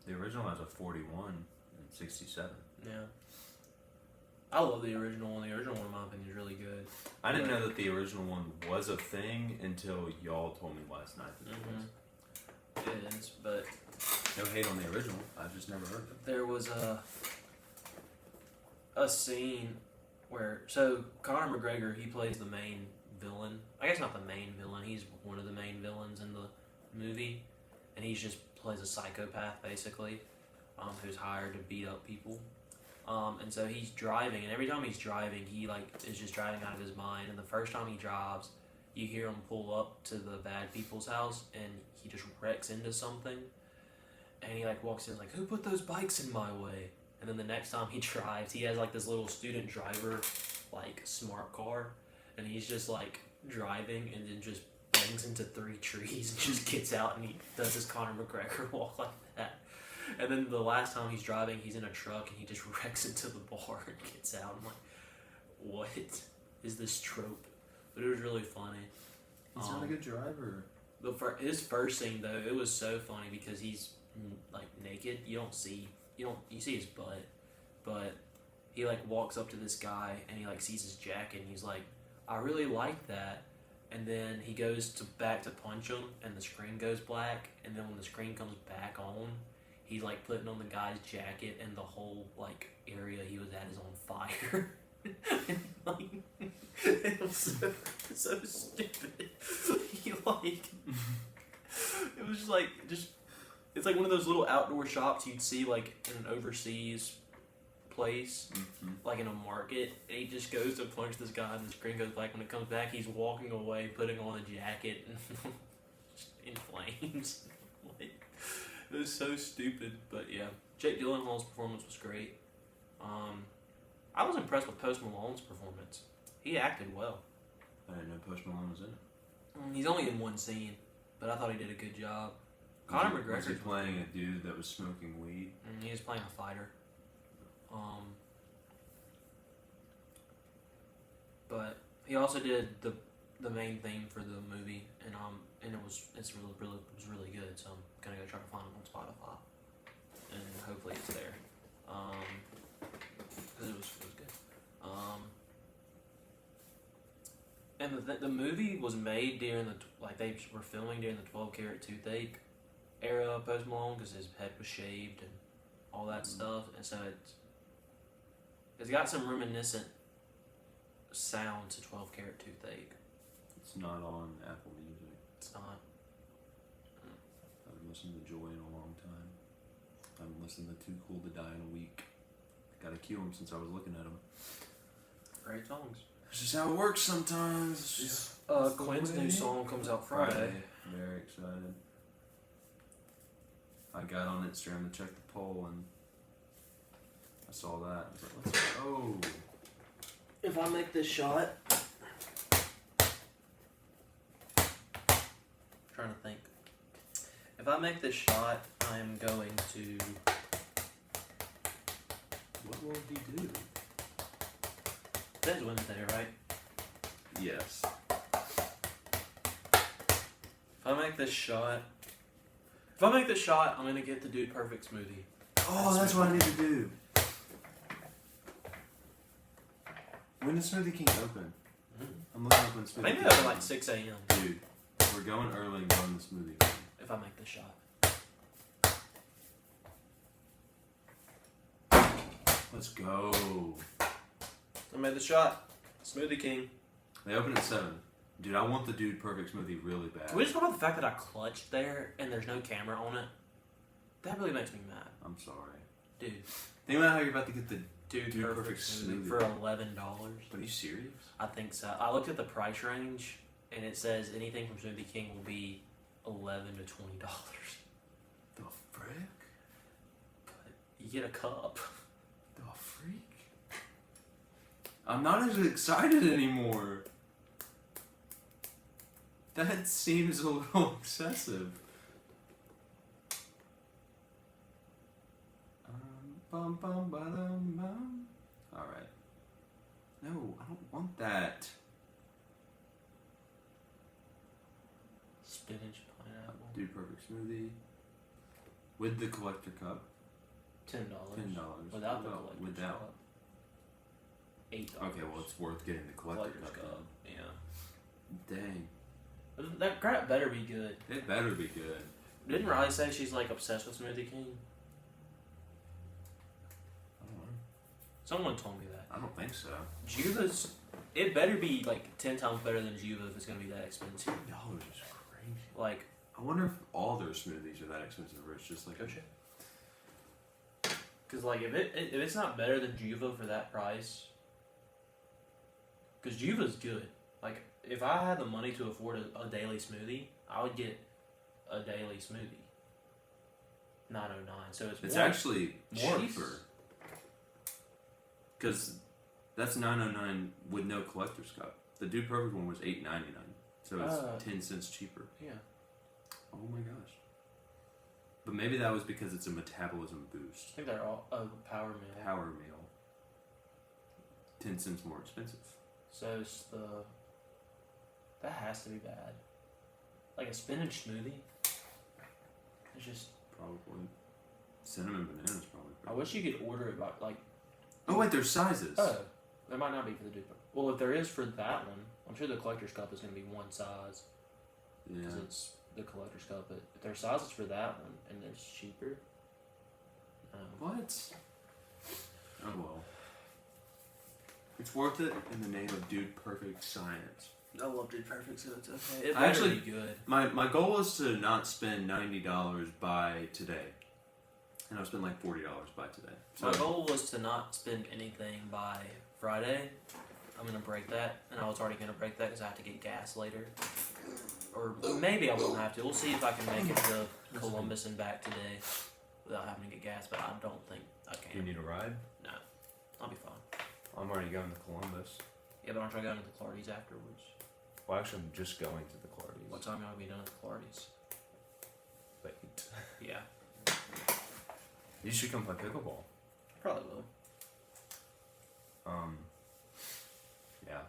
The original has a 41 and 67. Yeah. I love the original one. The original one, in my opinion, is really good. I didn't know that the original one was a thing until y'all told me last night that it was. It is, but No hate on the original. I've just never heard of it. there was a scene where Conor McGregor, he plays the main villain. I guess not the main villain. He's one of the main villains in the movie, and he just plays a psychopath basically, who's hired to beat up people. And so he's driving, and every time he's driving, he is just driving out of his mind. And the first time he drives, you hear him pull up to the bad people's house, and he just wrecks into something. And he walks in who put those bikes in my way? And then the next time he drives, he has this little student driver smart car, and he's just driving, and then just bangs into 3 trees and just gets out, and he does his Conor McGregor walk like that. And then the last time he's driving, he's in a truck and he just wrecks into the bar and gets out. I'm like, what is this trope? But it was really funny. He's not a good driver. His first scene though, it was so funny because he's naked. You see his butt, but he walks up to this guy and he sees his jacket and he's like, I really like that. And then he goes back to punch him and the screen goes black. And then when the screen comes back on, he's putting on the guy's jacket and the whole area he was at is on fire. It was so stupid. He it was just it's one of those little outdoor shops you'd see in an overseas place, in a market, and he just goes to punch this guy and the screen goes black. When it comes back, he's walking away, putting on a jacket and just in flames. It was so stupid, but yeah. Jake Gyllenhaal's performance was great. I was impressed with Post Malone's performance. He acted well. I didn't know Post Malone was in it. He's only in one scene, but I thought he did a good job. Conor McGregor was he playing a dude that was smoking weed? He was playing a fighter. But he also did the main theme for the movie, and it was really good. So I'm gonna go try to find it on Spotify, and hopefully it's there. because it was good. And the movie was made during they were filming during the 12 karat toothache era of Post Malone because his head was shaved and all that stuff, and so it's got some reminiscent sound to 12 karat toothache. It's not on Apple Music. It's not. I haven't listened to Joy in a long time. I haven't listened to Too Cool to Die in a week. Gotta cue him since I was looking at him. Great songs. It's just how it works sometimes. It's just Quinn's new song comes out Friday. Very excited. I got on Instagram to check the poll and I saw that. I was like, let's go. If I make this shot, trying to think. If I make this shot, I am going to. What will he do? Today's Wednesday, right? Yes. If I make this shot, I'm gonna get the Dude Perfect smoothie. Oh, that's what I need to do. When does Smoothie King open? I'm looking up when Smoothie Maybe King open like 6 a.m. Dude, we're going early and going to Smoothie King. If I make this shot. Let's go. I made the shot. Smoothie King. They open at 7. Dude, I want the Dude Perfect smoothie really bad. Can we just talk about the fact that I clutched there and there's no camera on it? That really makes me mad. I'm sorry. Dude. Think about how you're about to get the Dude Perfect smoothie for $11. Are you serious? I think so. I looked at the price range and it says anything from Smoothie King will be $11 to $20. The frick? But you get a cup. The freak? I'm not as excited anymore. That seems a little excessive. Bum, bum, ba-dum, bum. Alright. No, I don't want that. Spinach, pineapple. Dude Perfect smoothie. With the collector cup. $10. $10. Without the collector's without. cup. $8. Okay, well it's worth getting the collector's cup. Yeah. Dang. That crap better be good. It better be good. Didn't Riley say she's like obsessed with Smoothie King? I don't know. Someone told me that. I don't think so. Juva's, it better be like 10 times better than Juva if it's gonna be that expensive. $2 is crazy. Like, I wonder if all their smoothies are that expensive or it's just like go check. Cause like if it's not better than Juva for that price, cause Juva's good. Like if I had the money to afford a daily smoothie, I would get a daily smoothie. $9.09. So it's more, actually more cheaper. Because that's $9.09 with no collector's cup. The Dude Perfect one was $8.99, so it's 10 cents cheaper. Yeah. Oh my gosh. But maybe that was because it's a metabolism boost. I think they're all power meal. Power meal. 10 cents more expensive. So it's that has to be bad. Like a spinach smoothie. It's just. Probably. Cinnamon bananas probably. I wish you could order it by like. Oh wait, there's sizes. Oh, there might not be for the Dude. Well, if there is for that one, I'm sure the collector's cup is going to be one size. Yeah. Because it's the collector's cup. But if there's sizes for that one and it's cheaper. What? Oh well. It's worth it in the name of Dude Perfect science. I love Dude Perfect, so it's okay. It I better actually- be good. My goal is to not spend $90 by today. And I'll spend like $40 by today. So My goal was to not spend anything by Friday. I'm going to break that. And I was already going to break that because I have to get gas later. Or maybe I won't have to. We'll see if I can make it to Columbus and back today without having to get gas. But I don't think I Do you can. need a ride? No. I'll be fine. I'm already going to Columbus. Yeah, but aren't I going to the Clardy's afterwards? Well, actually, I'm just going to the Clardy's. What time are we done at the Clardy's? Late. Yeah. You should come play pickleball. Probably will. Yeah.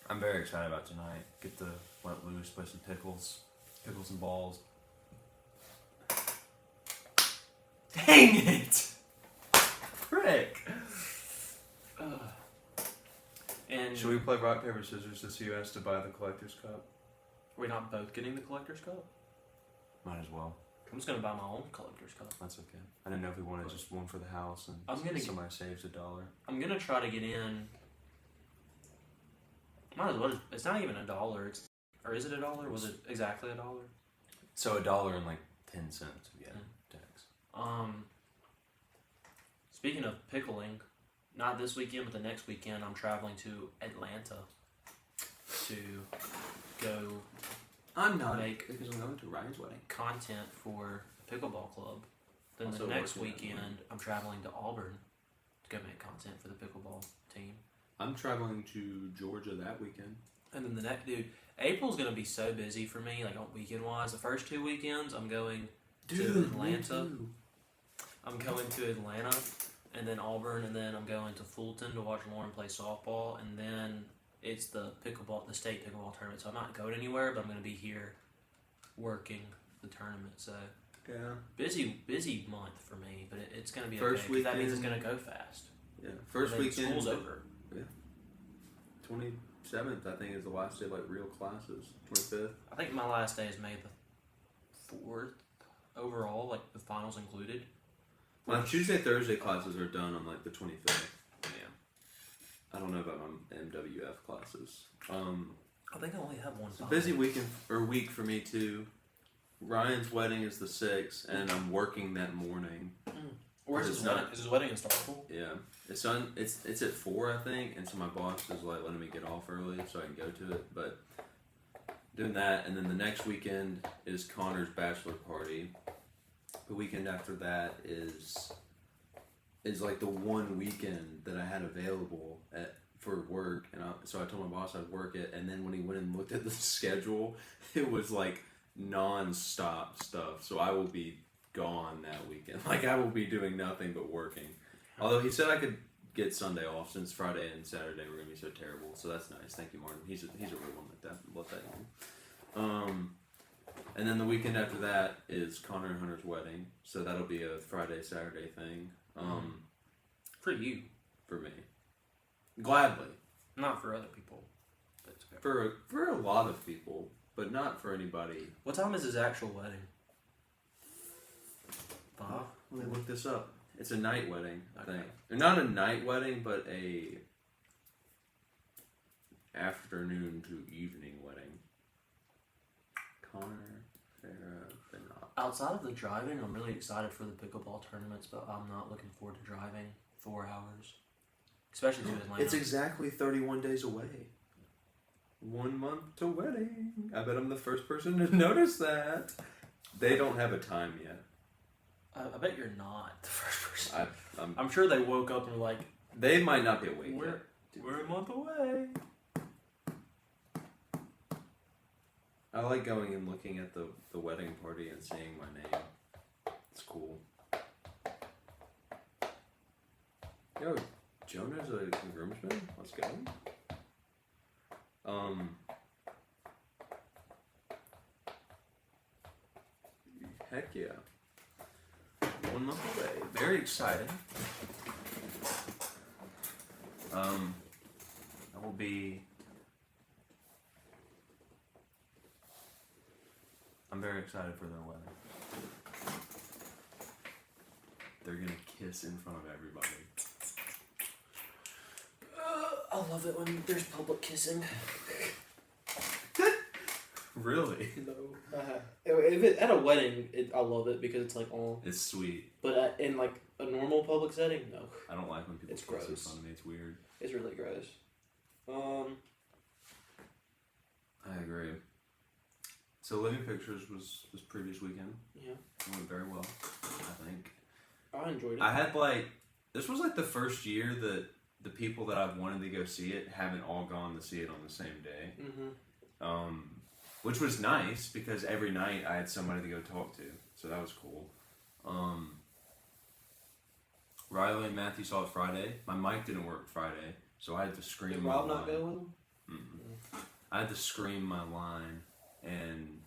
I'm very excited about tonight. Get to let loose, play some pickles and balls. Dang it! frick? And Should we play rock, paper, scissors to see who has to buy the collector's cup? are we not both getting the collector's cup? Might as well. I'm just gonna buy my own collector's cup. That's okay. I didn't know if we wanted just one for the house and I'm gonna somebody saves $1. I'm gonna try to get in. Might as well. It's not even $1. Or is it $1? Was it exactly $1? So $1 and like 10 cents. Yeah, tax. Speaking of pickling, not this weekend, but the next weekend, I'm traveling to Atlanta to go I'm not make because I'm going to Ryan's wedding. content for the pickleball club. Then Also the next working that weekend, I'm traveling to Auburn to go make content for the pickleball team. I'm traveling to Georgia that weekend. And then the next, dude, April's gonna be so busy for me, like on weekend wise. The first 2 weekends, I'm going to Atlanta. I'm going to Atlanta, and then Auburn, and then I'm going to Fulton to watch Lauren play softball, and then it's the state pickleball tournament. So I'm not going anywhere, but I'm gonna be here working the tournament. So Yeah. busy month for me, but it's gonna be First okay. 'Cause that means it's weekend- gonna go fast. Yeah. First And then weekend. school's over. 27th, I think, is the last day of like real classes. 25th. I think my last day is May the 4th overall, like the finals included. My Tuesday, Thursday classes are done on like the 25th. Yeah. I don't know about my MWF classes. I think I only have one. It's a busy weekend or week for me too. Ryan's wedding is the 6th, and I'm working that morning. Where's It's his not- wedding? Is his wedding in Starkville? Yeah, it's at 4, I think, and so my boss is like letting me get off early so I can go to it. But doing that, and then the next weekend is Connor's bachelor party. The weekend after that is like the one weekend that I had available for work, and so I told my boss I'd work it. And then when he went and looked at the schedule, it was like non-stop stuff. So I will be gone that weekend. Like I will be doing nothing but working. Although he said I could get Sunday off since Friday and Saturday were gonna be so terrible. So that's nice. Thank you, Martin. He's a real one like that. Love that one. And then the weekend after that is Connor and Hunter's wedding. So that'll be a Friday, Saturday thing. For you, For me. Gladly. not for other people. That's okay. For a lot of people, but not for anybody. What time is his actual wedding? 5? Let me look this up. It's a night wedding, I Okay. think. Or not a night wedding, but a afternoon to evening wedding. Connor, Sarah, Benoit. Outside of the driving, I'm really excited for the pickleball tournaments, but I'm not looking forward to driving 4 hours, especially to Atlanta. It's exactly 31 days away. 1 month to wedding. I bet I'm the first person to notice that. They don't have a time yet. I bet you're not the first person. I'm I'm sure they woke up and were like, They might not be awake We're- yet. "We're a month away." I like going and looking at the wedding party and seeing my name. It's cool. Yo, Jonah's a groomsman? Let's go. Heck yeah. 1 month away. Very excited. I will be. I'm very excited for their wedding. They're gonna kiss in front of everybody. I love it when there's public kissing. Really? No. If it, at a wedding, I love it because it's like, oh. It's sweet. But in like a normal public setting, no. I don't like when people It's kiss in gross. front of me. It's weird. It's really gross. I agree. So Living Pictures was this previous weekend. Yeah. It went very well, I think. I enjoyed it. I had this was like the first year that the people that I've wanted to go see it haven't all gone to see it on the same day. Mm-hmm. Which was nice because every night I had somebody to go talk to, so that was cool. Riley and Matthew saw it Friday. My mic didn't work Friday, so I had to scream. Did my Rob not line. go with him? Mm-mm. I had to scream my line,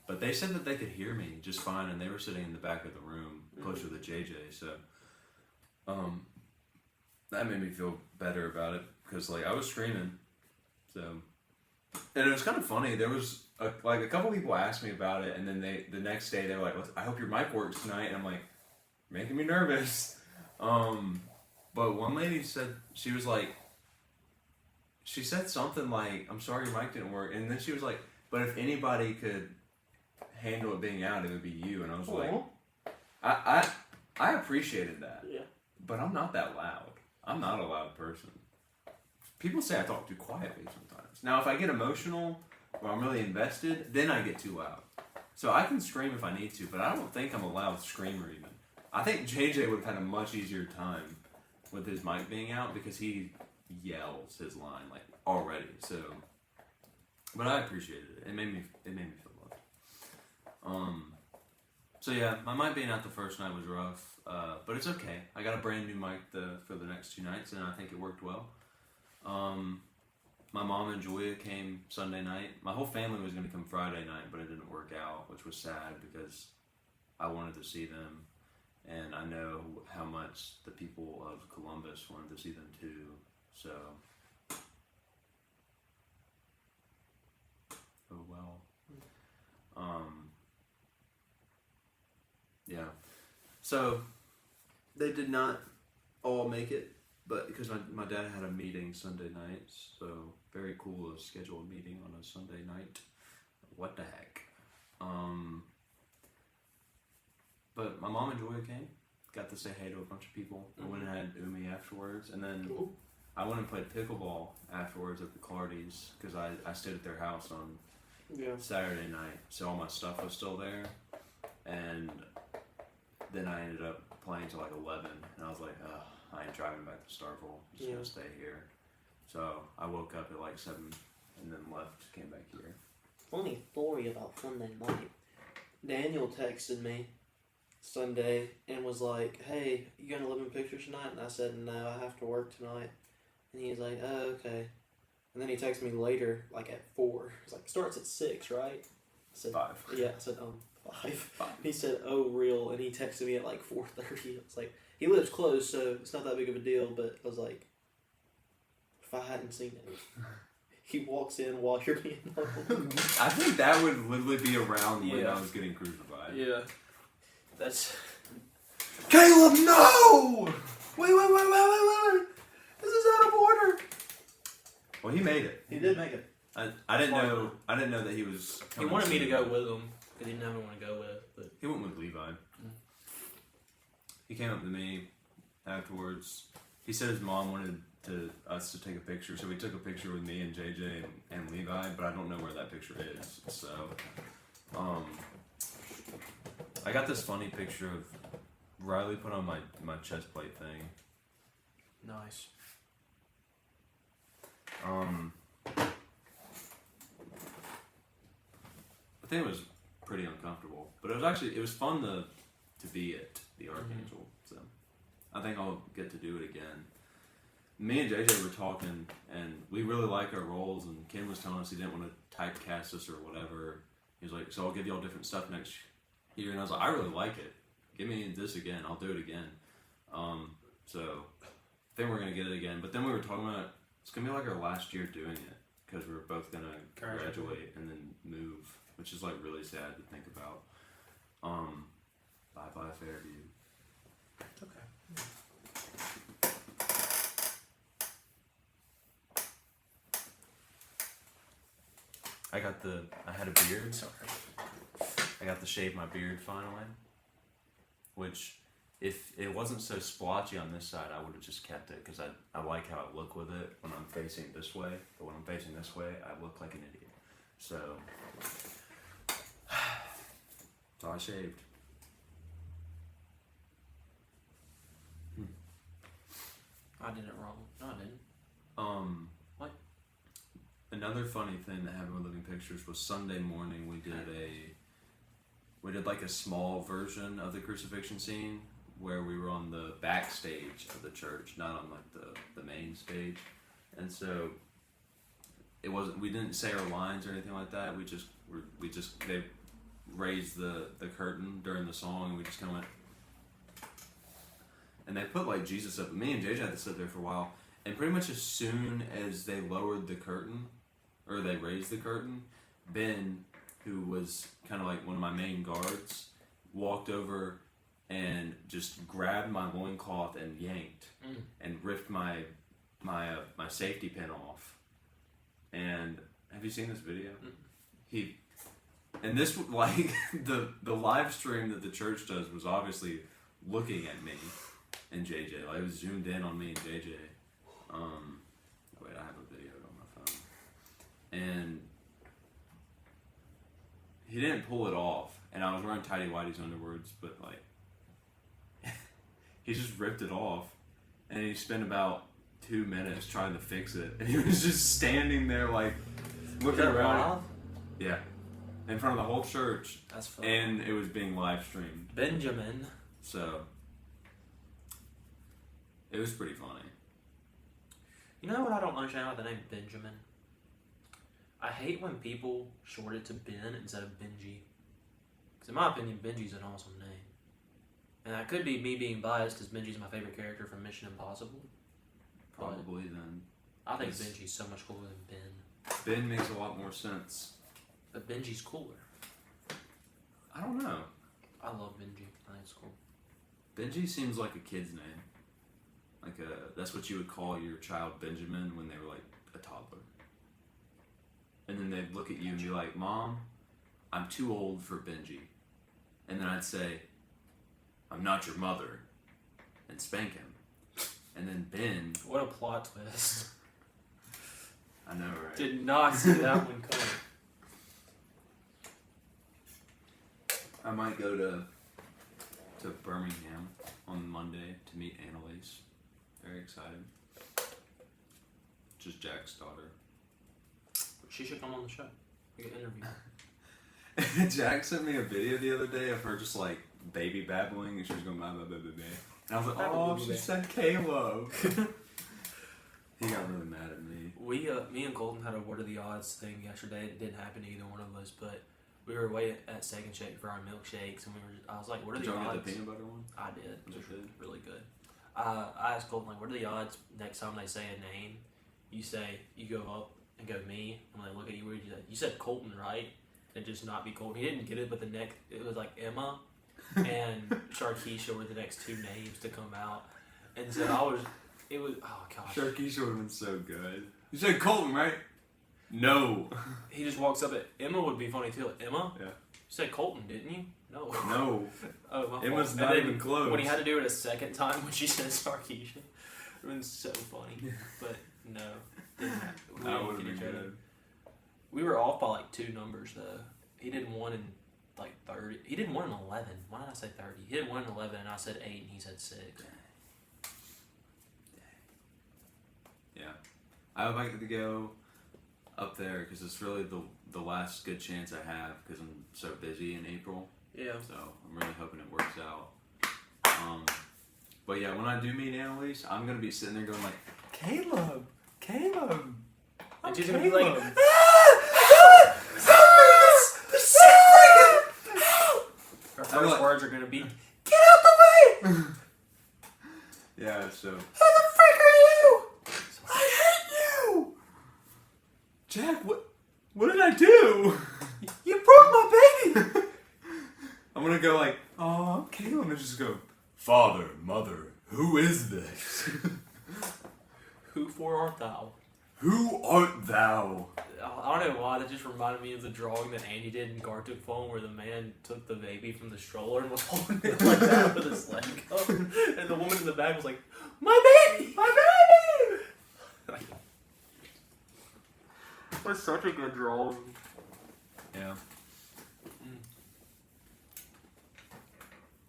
but they said that they could hear me just fine, and they were sitting in the back of the room closer to JJ. So, that made me feel better about it because like I was screaming, so and it was kind of funny. There was a couple people asked me about it, and then the next day they were like, "I hope your mic works tonight," and I'm like, making me nervous. But one lady said she was like, she said something like, "I'm sorry your mic didn't work," and then she was like, "But if anybody could handle it being out, it would be you." And I was like, I appreciated that. Yeah. But I'm not that loud. I'm not a loud person. People say I talk too quietly sometimes. Now, if I get emotional or I'm really invested, then I get too loud. So I can scream if I need to, but I don't think I'm a loud screamer even. I think JJ would have had a much easier time with his mic being out because he yells his line like already. So, but I appreciated it. It made me feel loved. So yeah, my mic being out the first night was rough, but it's okay. I got a brand new mic for the next 2 nights, and I think it worked well. My mom and Julia came Sunday night. My whole family was going to come Friday night, but it didn't work out, which was sad because I wanted to see them, and I know how much the people of Columbus wanted to see them too. So, oh well. Yeah. So, they did not all make it, but because my dad had a meeting Sunday night, so very cool to schedule a meeting on a Sunday night. What the heck? But my mom and Julia came, got to say hey to a bunch of people. I went and had Umi afterwards, and then I went and played pickleball afterwards at the Clardy's because I stayed at their house on Saturday night, so all my stuff was still there, and then I ended up playing till like 11, and I was like, ugh, I ain't driving back to Starkville, I'm just gonna stay here. So I woke up at like 7 and then left, came back here. Funny story about Sunday night. Daniel texted me Sunday and was like, "Hey, you gonna live in pictures tonight?" And I said, "No, I have to work tonight." And he was like, "Oh, okay." And then he texted me later, like at 4. He's like, "It starts at 6, right?" I said, 5. Yeah, I said, 5. He said, "Oh, real?" And he texted me at like 4:30. I was like, he lives close, so it's not that big of a deal, but I was like, if I hadn't seen it. He walks in while you're being home. I think that would literally be around when I was getting crucified. Yeah. That's... Caleb, no! Wait. This is out of order. Well, he made it. He did make it. I didn't know. I didn't know that he was. He wanted me to go with him because he didn't have anyone to go with. But He went with Levi. He came up to me afterwards. He said his mom wanted us to take a picture, so we took a picture with me and JJ and Levi, but I don't know where that picture is. So, I got this funny picture of Riley put on my chest plate thing. nice. I think it was pretty uncomfortable, but it was fun to be at the Archangel. So I think I'll get to do it again. Me and JJ were talking, and we really like our roles. And Ken was telling us he didn't want to typecast us or whatever. He was like, "So I'll give y'all different stuff next year," and I was like, "I really like it. Give me this again. I'll do it again." So I think we're gonna get it again. But then we were talking about it's gonna be like our last year doing it because we're both gonna graduate and then move, which is like really sad to think about. Bye Fairview. Okay. I had a beard. Sorry. I got to shave my beard finally. Which, if it wasn't so splotchy on this side, I would have just kept it because I like how I look with it when I'm facing this way. But when I'm facing this way, I look like an idiot. So I shaved. I did it wrong. No, I didn't. What? Another funny thing that happened with Living Pictures was Sunday morning we did like a small version of the crucifixion scene where we were on the backstage of the church, not on like the main stage. And so we didn't say our lines or anything like that. They raised the curtain during the song and we just kind of went. and they put like Jesus up. Me and JJ had to sit there for a while, and pretty much as soon as they lowered the curtain, or they raised the curtain, Ben, who was kind of like one of my main guards, walked over and just grabbed my loincloth and yanked and ripped my safety pin off. And have you seen this video? And this, like, the live stream that the church does was obviously looking at me and JJ. Like, it was zoomed in on me and JJ. Wait, I have a video on my phone. And he didn't pull it off. And I was wearing tighty whities underwears, but, like, he just ripped it off. And he spent about 2 minutes trying to fix it. And he was just standing there, like, looking around. Live? Yeah. In front of the whole church. That's fun. And it was being live streamed. Benjamin. So, it was pretty funny. You know what I don't understand about the name Benjamin? I hate when people short it to Ben instead of Benji. Because in my opinion, Benji's an awesome name. And that could be me being biased because Benji's my favorite character from Mission Impossible. Probably then. I think Yes. Benji's so much cooler than Ben. Ben makes a lot more sense. But Benji's cooler. I don't know. I love Benji. I think it's cool. Benji seems like a kid's name. That's what you would call your child Benjamin when they were like a toddler. And then they'd look at you and be like, Mom, I'm too old for Benji. And then I'd say, I'm not your mother. And spank him. And then Ben... What a plot twist. I know, right? Did not see that one coming. I might go to Birmingham on Monday to meet Annalise. Very excited. Just Jack's daughter. She should come on the show. We get interview. Jack sent me a video the other day of her just like baby babbling and she was going blah blah blah blah blah. And I was like, oh, she said Caleb. He got really mad at me. Me and Colton had a What Are the Odds thing yesterday. It didn't happen to either one of us, but we were away at Steak and Shake for our milkshakes, and I was like, what are Did the y'all odds? get the peanut butter one? I did. Was it good? Really good. I asked Colton, like, what are the odds next time they say a name, you go up and go me, and they look at you weird, you said Colton, right? And just not be Colton. He didn't get it, but it was like Emma and Sharkeisha were the next two names to come out. And so oh gosh. Sharkeisha would have been so good. You said Colton, right? No. He just walks up at Emma would be funny too. Emma? Yeah. You said Colton, didn't you? No. No. Oh, my Emma's fault. not And then even close. When he had to do it a second time when she said Sharkeisha, it would have been so funny. But no. Didn't happen. We That didn't would have get been each other. good. We were off by like 2 numbers though. He did 1 in like 30. He did 1 in 11. Why did I say 30? He did 1 in 11 and I said 8 and he said 6. Yeah. I would like to go up there because it's really the last good chance I have because I'm so busy in April. Yeah. So I'm really hoping it works out. But yeah, when I do meet Annalise, I'm going to be sitting there going like, Caleb! And she's going to be like, her first words are going to be, get out the way! yeah, so. Who the frick are you? I hate you! Jack, what did I do? You broke my baby! I'm gonna go like, oh, Caleb, and just go, Father, Mother, who is this? Who for art thou? Who art thou? I don't know why, that just reminded me of the drawing that Andy did in Gartic Phone where the man took the baby from the stroller and was holding it like that with his leg up. And the woman in the back was like, my baby! My baby! It was such a good drawing. Yeah.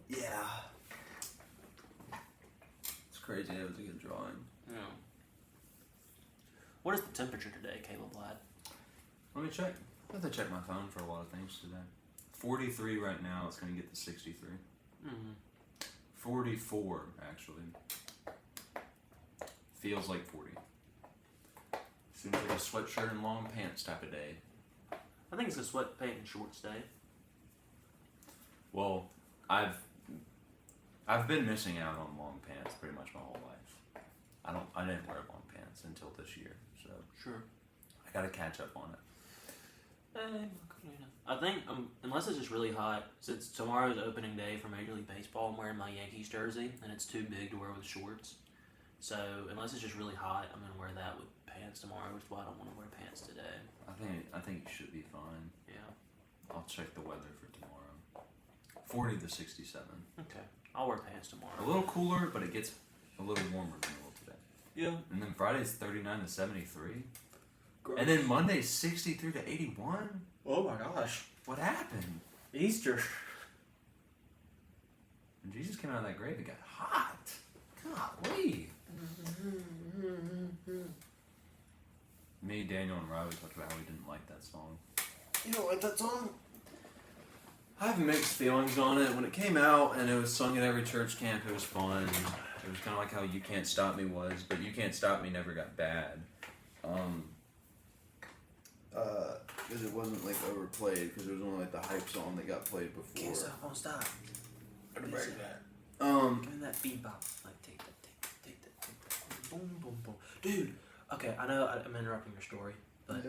Yeah. It's crazy. It was a good drawing. Yeah. What is the temperature today, Caleb Ladd? Let me check. I have to check my phone for a lot of things today. 43 right now. It's going to get to 63. 44, actually. Feels like 40. Seems like a sweatshirt and long pants type of day. I think it's a sweatpants and shorts day. Well, I've I've been missing out on long pants pretty much my whole life. I didn't wear long pants until this year, so Sure. I gotta catch up on it. I think unless it's just really hot, since tomorrow's opening day for Major League Baseball, I'm wearing my Yankees jersey and it's too big to wear with shorts. So unless it's just really hot, I'm gonna wear that with pants tomorrow, which is why I don't want to wear pants today. I think it should be fine. Yeah. I'll check the weather for tomorrow. 40 to 67. Okay. I'll wear pants A tomorrow. little cooler, but it gets a little warmer than it will today. Yeah. And then Friday's 39 to 73. And then Monday's 63 to 81. Oh my gosh. What happened? Easter. When Jesus came out of that grave, it got hot. Golly. Me, Daniel, and Riley talked about how we didn't like that song. You don't like that song? I have mixed feelings on it. When it came out and it was sung at every church camp, it was fun. It was kind of like how You Can't Stop Me was, but You Can't Stop Me never got bad. Because it wasn't like overplayed, because it was only like the hype song that got played before. Can't stop, won't stop. Give me that. Give me that bebop. Like, take that. Boom, boom, boom. Dude, okay, I know I'm interrupting your story, but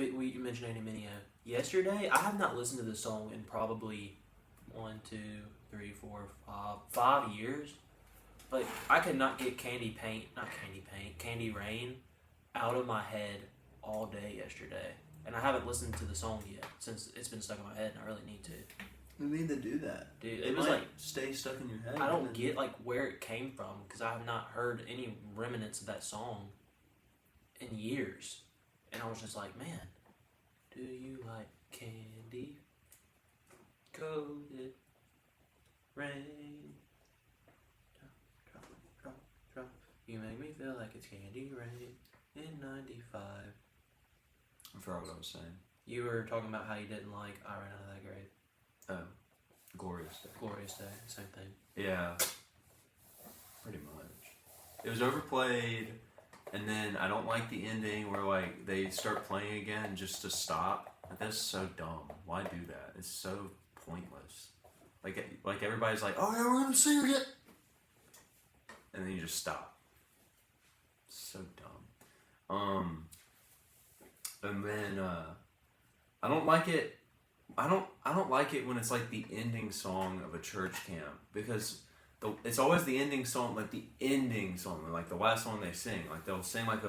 you mentioned Andy Mineo. Yesterday, I have not listened to this song in probably 5 years. But I could not get Candy Rain out of my head all day yesterday. And I haven't listened to the song yet since it's been stuck in my head and I really need to. You need to do that. Dude, it was like, stay stuck in your head. I don't get like where it came from because I have not heard any remnants of that song in years. And I was just like, man, do you like candy coated rain? Drop. You make me feel like it's candy rain in 95. I forgot what I was saying. You were talking about how you didn't like I Ran Out of That Grave. Oh, Glorious Day. Glorious Day, same thing. Yeah, pretty much. It was overplayed, and then I don't like the ending where like they start playing again just to stop. Like, that's so dumb. Why do that? It's so pointless. Like everybody's like, oh yeah, we're gonna sing it, and then you just stop. So dumb. And then I don't like it. I don't like it when it's like the ending song of a church camp because it's always the ending song, like the the last song they sing. Like they'll sing like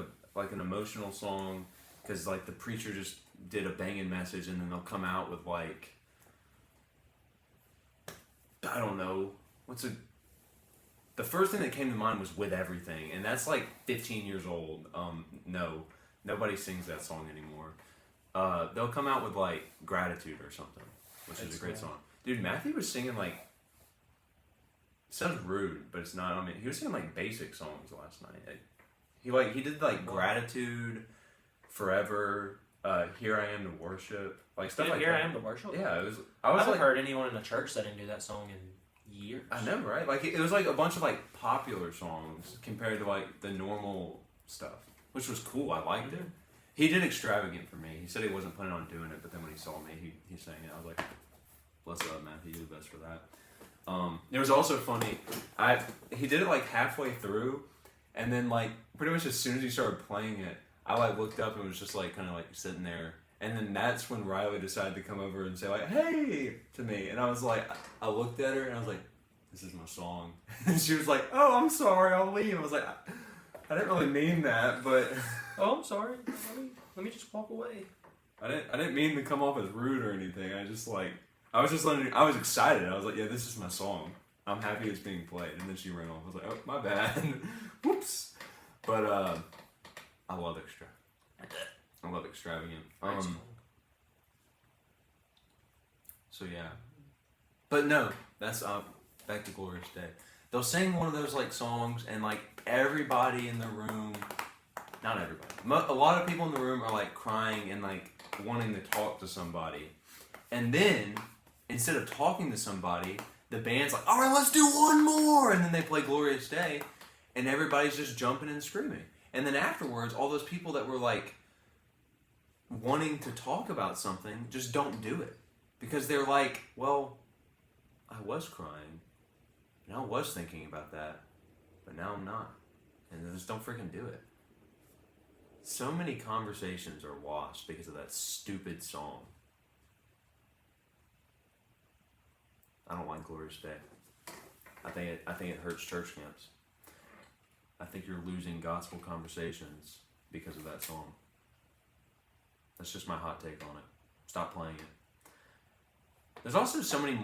an emotional song because like the preacher just did a banging message, and then they'll come out with like, I don't know, the first thing that came to mind was With Everything, and that's like 15 years old. No, nobody sings that song anymore. They'll come out with like Gratitude or something, which is a great song. Dude, Matthew was singing like, it sounds rude, but it's not. I mean, he was singing like basic songs last night. He did like Gratitude, Forever, Here I Am to Worship, like stuff like Here that. I Am to Worship? Yeah, it was. I haven't heard anyone in the church that didn't do that song in years. I know, right? Like it was like a bunch of like popular songs compared to like the normal stuff, which was cool. I liked it. He did Extravagant for me. He said he wasn't planning on doing it, but then when he saw me, he sang it. I was like, bless up, Matthew, you're the best for that. It was also funny. He did it like halfway through, and then like pretty much as soon as he started playing it, I like looked up and was just like kind of like sitting there. And then that's when Riley decided to come over and say like, hey, to me. And I was like, I looked at her and I was like, this is my song. And she was like, oh, I'm sorry, I'll leave. I was like, I didn't really mean that, but Oh, I'm sorry. Let me just walk away. I didn't mean to come off as rude or anything. I was excited. I was like, yeah, this is my song. I'm happy it's being played. And then she ran off. I was like, oh, my bad. Whoops. But I love Extravagant. So yeah. But no, that's back to Glorious Day. They'll sing one of those like songs and like everybody in the room, not everybody, a lot of people in the room are like crying and like wanting to talk to somebody. And then instead of talking to somebody, the band's like, all right, let's do one more. And then they play Glorious Day and everybody's just jumping and screaming. And then afterwards, all those people that were like wanting to talk about something just don't do it because they're like, well, I was crying And I was thinking about that, but now I'm not. And I just don't freaking do it. So many conversations are lost because of that stupid song. I don't like Glorious Day. I think it hurts church camps. I think you're losing gospel conversations because of that song. That's just my hot take on it. Stop playing it. There's also so many.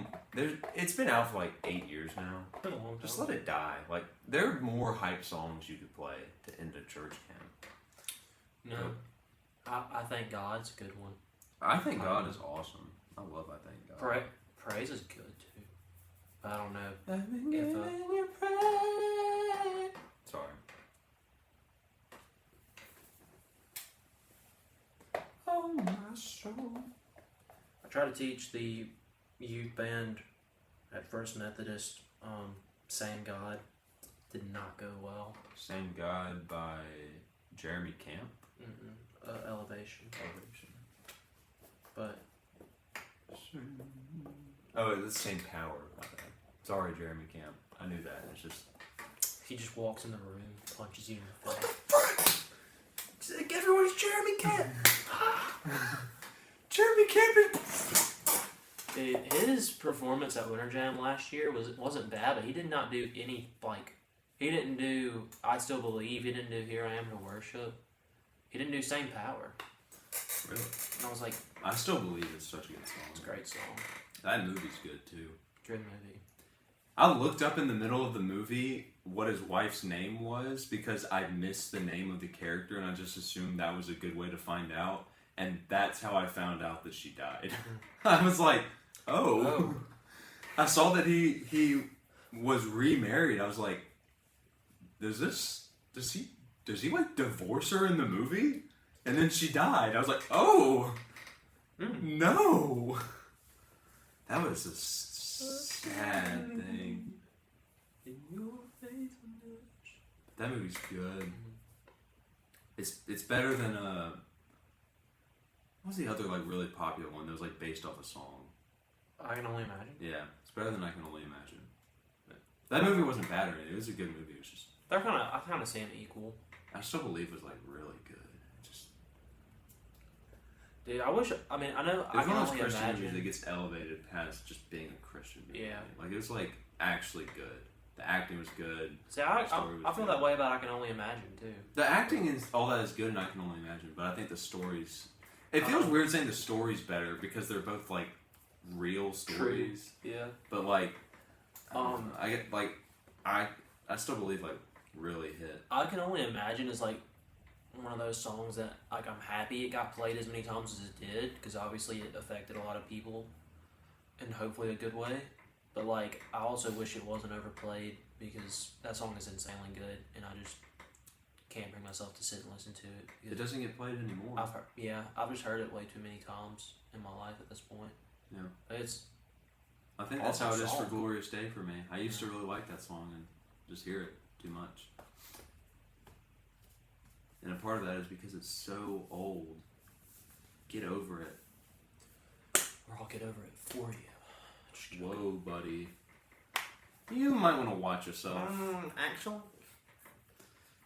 It's been out for like 8 years now. It's been a long time. Just let it die. Like there are more hype songs you could play to end a church camp. No, I think God's a good one. I think God is awesome. I love I Thank God. Praise is good too. I don't know. I've been If, giving you praise. Sorry. Oh my soul. I try to teach the youth band at First Methodist, Same God. Did not go well. Same God by Jeremy Camp. Elevation. But Oh, it's the same power. My bad. Sorry, Jeremy Camp. I knew that. It's just. he just walks in the room, punches you in the face. Everyone's Jeremy Camp. Jeremy Camp is. Dude, his performance at Winter Jam last year wasn't bad, but he did not do any he didn't do I Still Believe. He didn't do Here I Am to Worship. He didn't do Same Power. Really? And I was like, I Still Believe it's such a good song. it's a great song. That movie's good too. Good movie. I looked up in the middle of the movie what his wife's name was because I missed the name of the character and I just assumed that was a good way to find out. And that's how I found out that she died. I was like, oh. I saw that he was remarried. I was like, does he like divorce her in the movie? And then she died. I was like, oh, no. That was a sad thing. That movie's good. It's better than what was the other like really popular one that was like based off a song? I Can Only Imagine. Yeah, it's better than I Can Only Imagine. But that movie wasn't bad or anything. It was a good movie. It was just I kind of see them equal. I Still Believe was like really good. Just Dude, I wish. I mean, I know. I it's can one of those only Christian movies that imagine. gets elevated past just being a Christian movie. Yeah. Like it was like actually good. The acting was good. See, The story was I feel good. that way about I Can Only Imagine too. The acting is all that is good, and I Can Only Imagine. But I think the stories. It feels weird saying the story's better because they're both like real stories. Yeah. But like, I get like, I Still Believe like really hit. I Can Only Imagine is like one of those songs that like I'm happy it got played as many times as it did because obviously it affected a lot of people in hopefully a good way. But like I also wish it wasn't overplayed because that song is insanely good and I just can't bring myself to sit and listen to it. It doesn't get played anymore. I've just heard it way too many times in my life at this point. Yeah. But I think that's how it awesome is for song. Glorious Day for me. I used to really like that song and just hear it too much. And a part of that is because it's so old. Get over it. or I'll get over it for you. Whoa, buddy. You might want to watch yourself. Actually,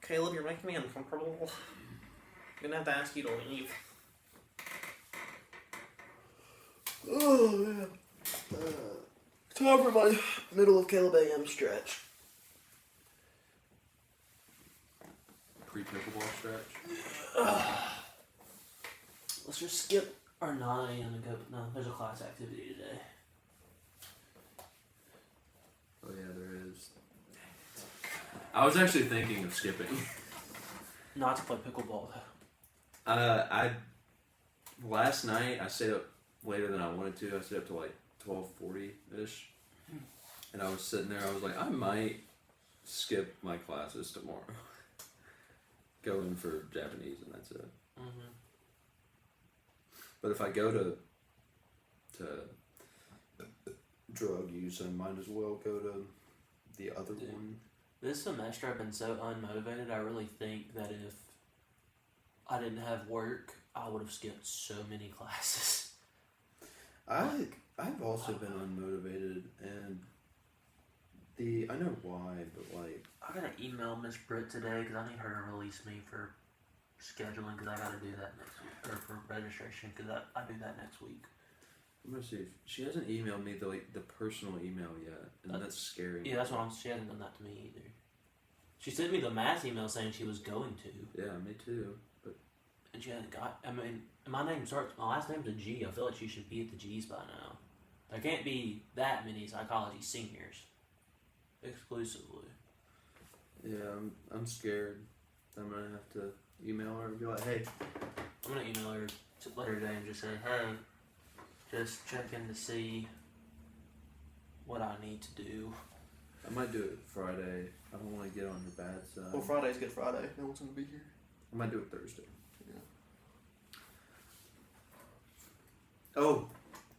Caleb, you're making me uncomfortable. I'm gonna have to ask you to leave. Oh, man. Time for my middle of Caleb AM stretch. Pre-pickleball stretch. Let's just skip our 9 a.m. and go. No, there's a class activity today. Oh yeah, there is. I was actually thinking of skipping. Not to play pickleball though. Last night I stayed up later than I wanted to. I stayed up to like 12:40-ish. And I was sitting there, I was like, I might skip my classes tomorrow. Go in for Japanese and that's it. Mm-hmm. But if I go to drug use, I might as well go to the other one. This semester I've been so unmotivated. I really think that if I didn't have work, I would have skipped so many classes. I've also been unmotivated, and I know why, but like, I gotta email Miss Britt today because I need her to release me for scheduling because I gotta do that next week, or for registration because I do that next week. I'm gonna see if she hasn't emailed me the personal email yet, and that's scary. Yeah, that's what she hasn't done that to me either. She sent me the mass email saying she was going to. Yeah, me too. But And she hasn't got. I mean, my last name's a G. I feel like she should be at the G's by now. There can't be that many psychology seniors. Exclusively. yeah, I'm scared. I'm gonna have to email her and be like, hey. I'm gonna email her later today and just say, hey, just checking to see what I need to do. I might do it Friday. I don't want to get on her bad side. Well, Friday's Good Friday. No one's gonna be here. I might do it Thursday. Yeah. Oh,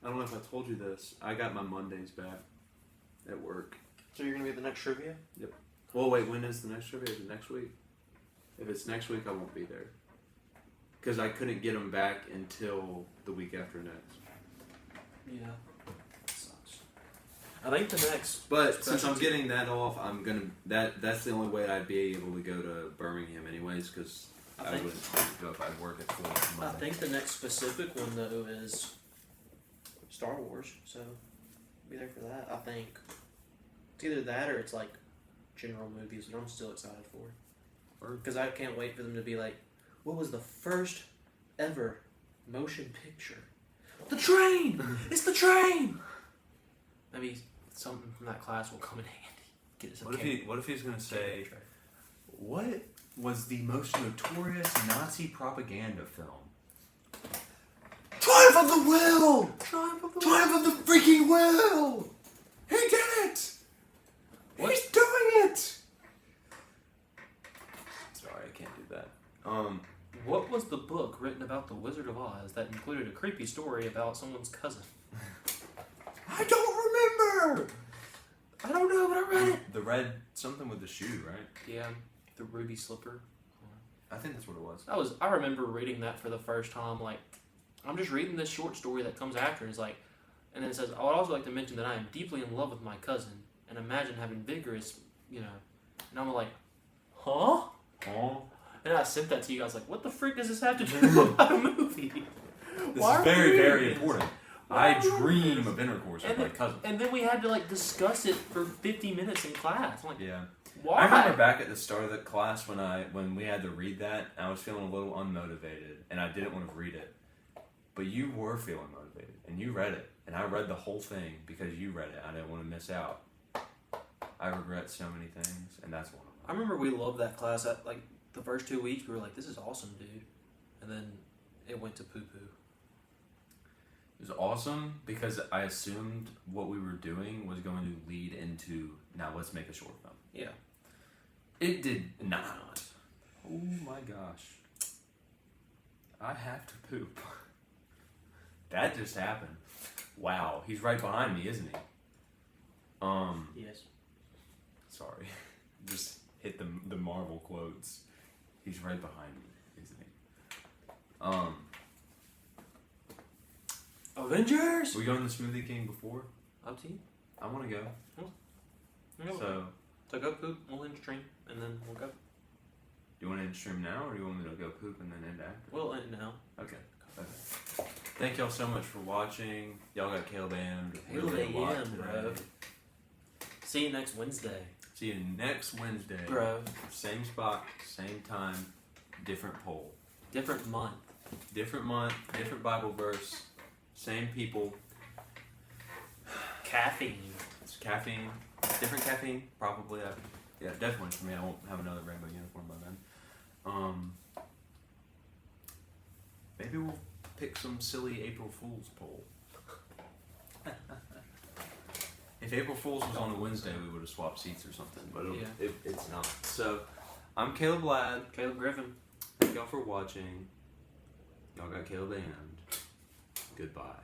I don't know if I told you this. I got my Mondays back at work. So you're gonna be at the next trivia? Well, wait, when is the next trivia? Is it next week? If it's next week, I won't be there. Because I couldn't get them back until the week after next. Yeah. Sucks. I think the next. But since I'm getting that off, I'm gonna that's the only way I'd be able to go to Birmingham anyways. Because I think- wouldn't go if I work at 4 I Monday. think the next specific one though is Star Wars, so be there for that. I think it's either that or it's like general movies that I'm still excited for. Because I can't wait for them to be like, what was the first ever motion picture? The train! It's the train! Maybe something from that class will come in handy. Get us a What if he's gonna say, what was the most notorious Nazi propaganda film? Triumph of the Will! Triumph of the Triumph of the freaking Will! He did it! What? He's doing it! Sorry, I can't do that. What was the book written about the Wizard of Oz that included a creepy story about someone's cousin? I don't remember! I don't know, but I read it. The red, something with the shoe, right? Yeah, the ruby slipper. I think that's what it was. I remember reading that for the first time. Like, I'm just reading this short story that comes after, and it's like, and then it says, I would also like to mention that I am deeply in love with my cousin, and imagine having vigorous, and I'm like, huh? Oh. And I sent that to you guys, like, what the freak does this have to do about a movie? This Why is are we very, reading very this? important. Why I are we reading dream this? of intercourse with my cousin. And then we had to like discuss it for 50 minutes in class. I'm like, Yeah. why? I remember back at the start of the class when we had to read that, I was feeling a little unmotivated, and I didn't want to read it. But you were feeling motivated, and you read it, and I read the whole thing because you read it. I didn't want to miss out. I regret so many things, and that's one of them. I remember we loved that class. At like the first 2 weeks, we were like, this is awesome, dude. And then it went to poo-poo. It was awesome because I assumed what we were doing was going to lead into, now let's make a short film. Yeah. It did not. Oh my gosh. I have to poop. That just happened. Wow, he's right behind me, isn't he? Yes. Sorry. Just hit the Marvel quotes. He's right behind me, isn't he? Avengers! We going to Smoothie King before? Up to you. I want to go. So So, go poop, we'll end stream, and then we'll go. do you want to end stream now, or do you want me to go poop and then end after? We'll end now. Okay. Thank y'all so much for watching. Y'all got Caleb and Caleb really a lot AM, today. bro. See you next Wednesday. See you next Wednesday. Bro. Same spot, same time, different poll. Different month. Different month, different Bible verse, same people. Caffeine. It's caffeine, different caffeine, probably. Yeah, definitely for me. I won't have another rainbow uniform by then. Maybe we'll pick some silly April Fool's poll. If April Fool's was on a Wednesday, we would have swapped seats or something, but Yeah. it's not. So, I'm Caleb Ladd. Caleb Griffin. Thank y'all for watching. Y'all got Caleb and goodbye.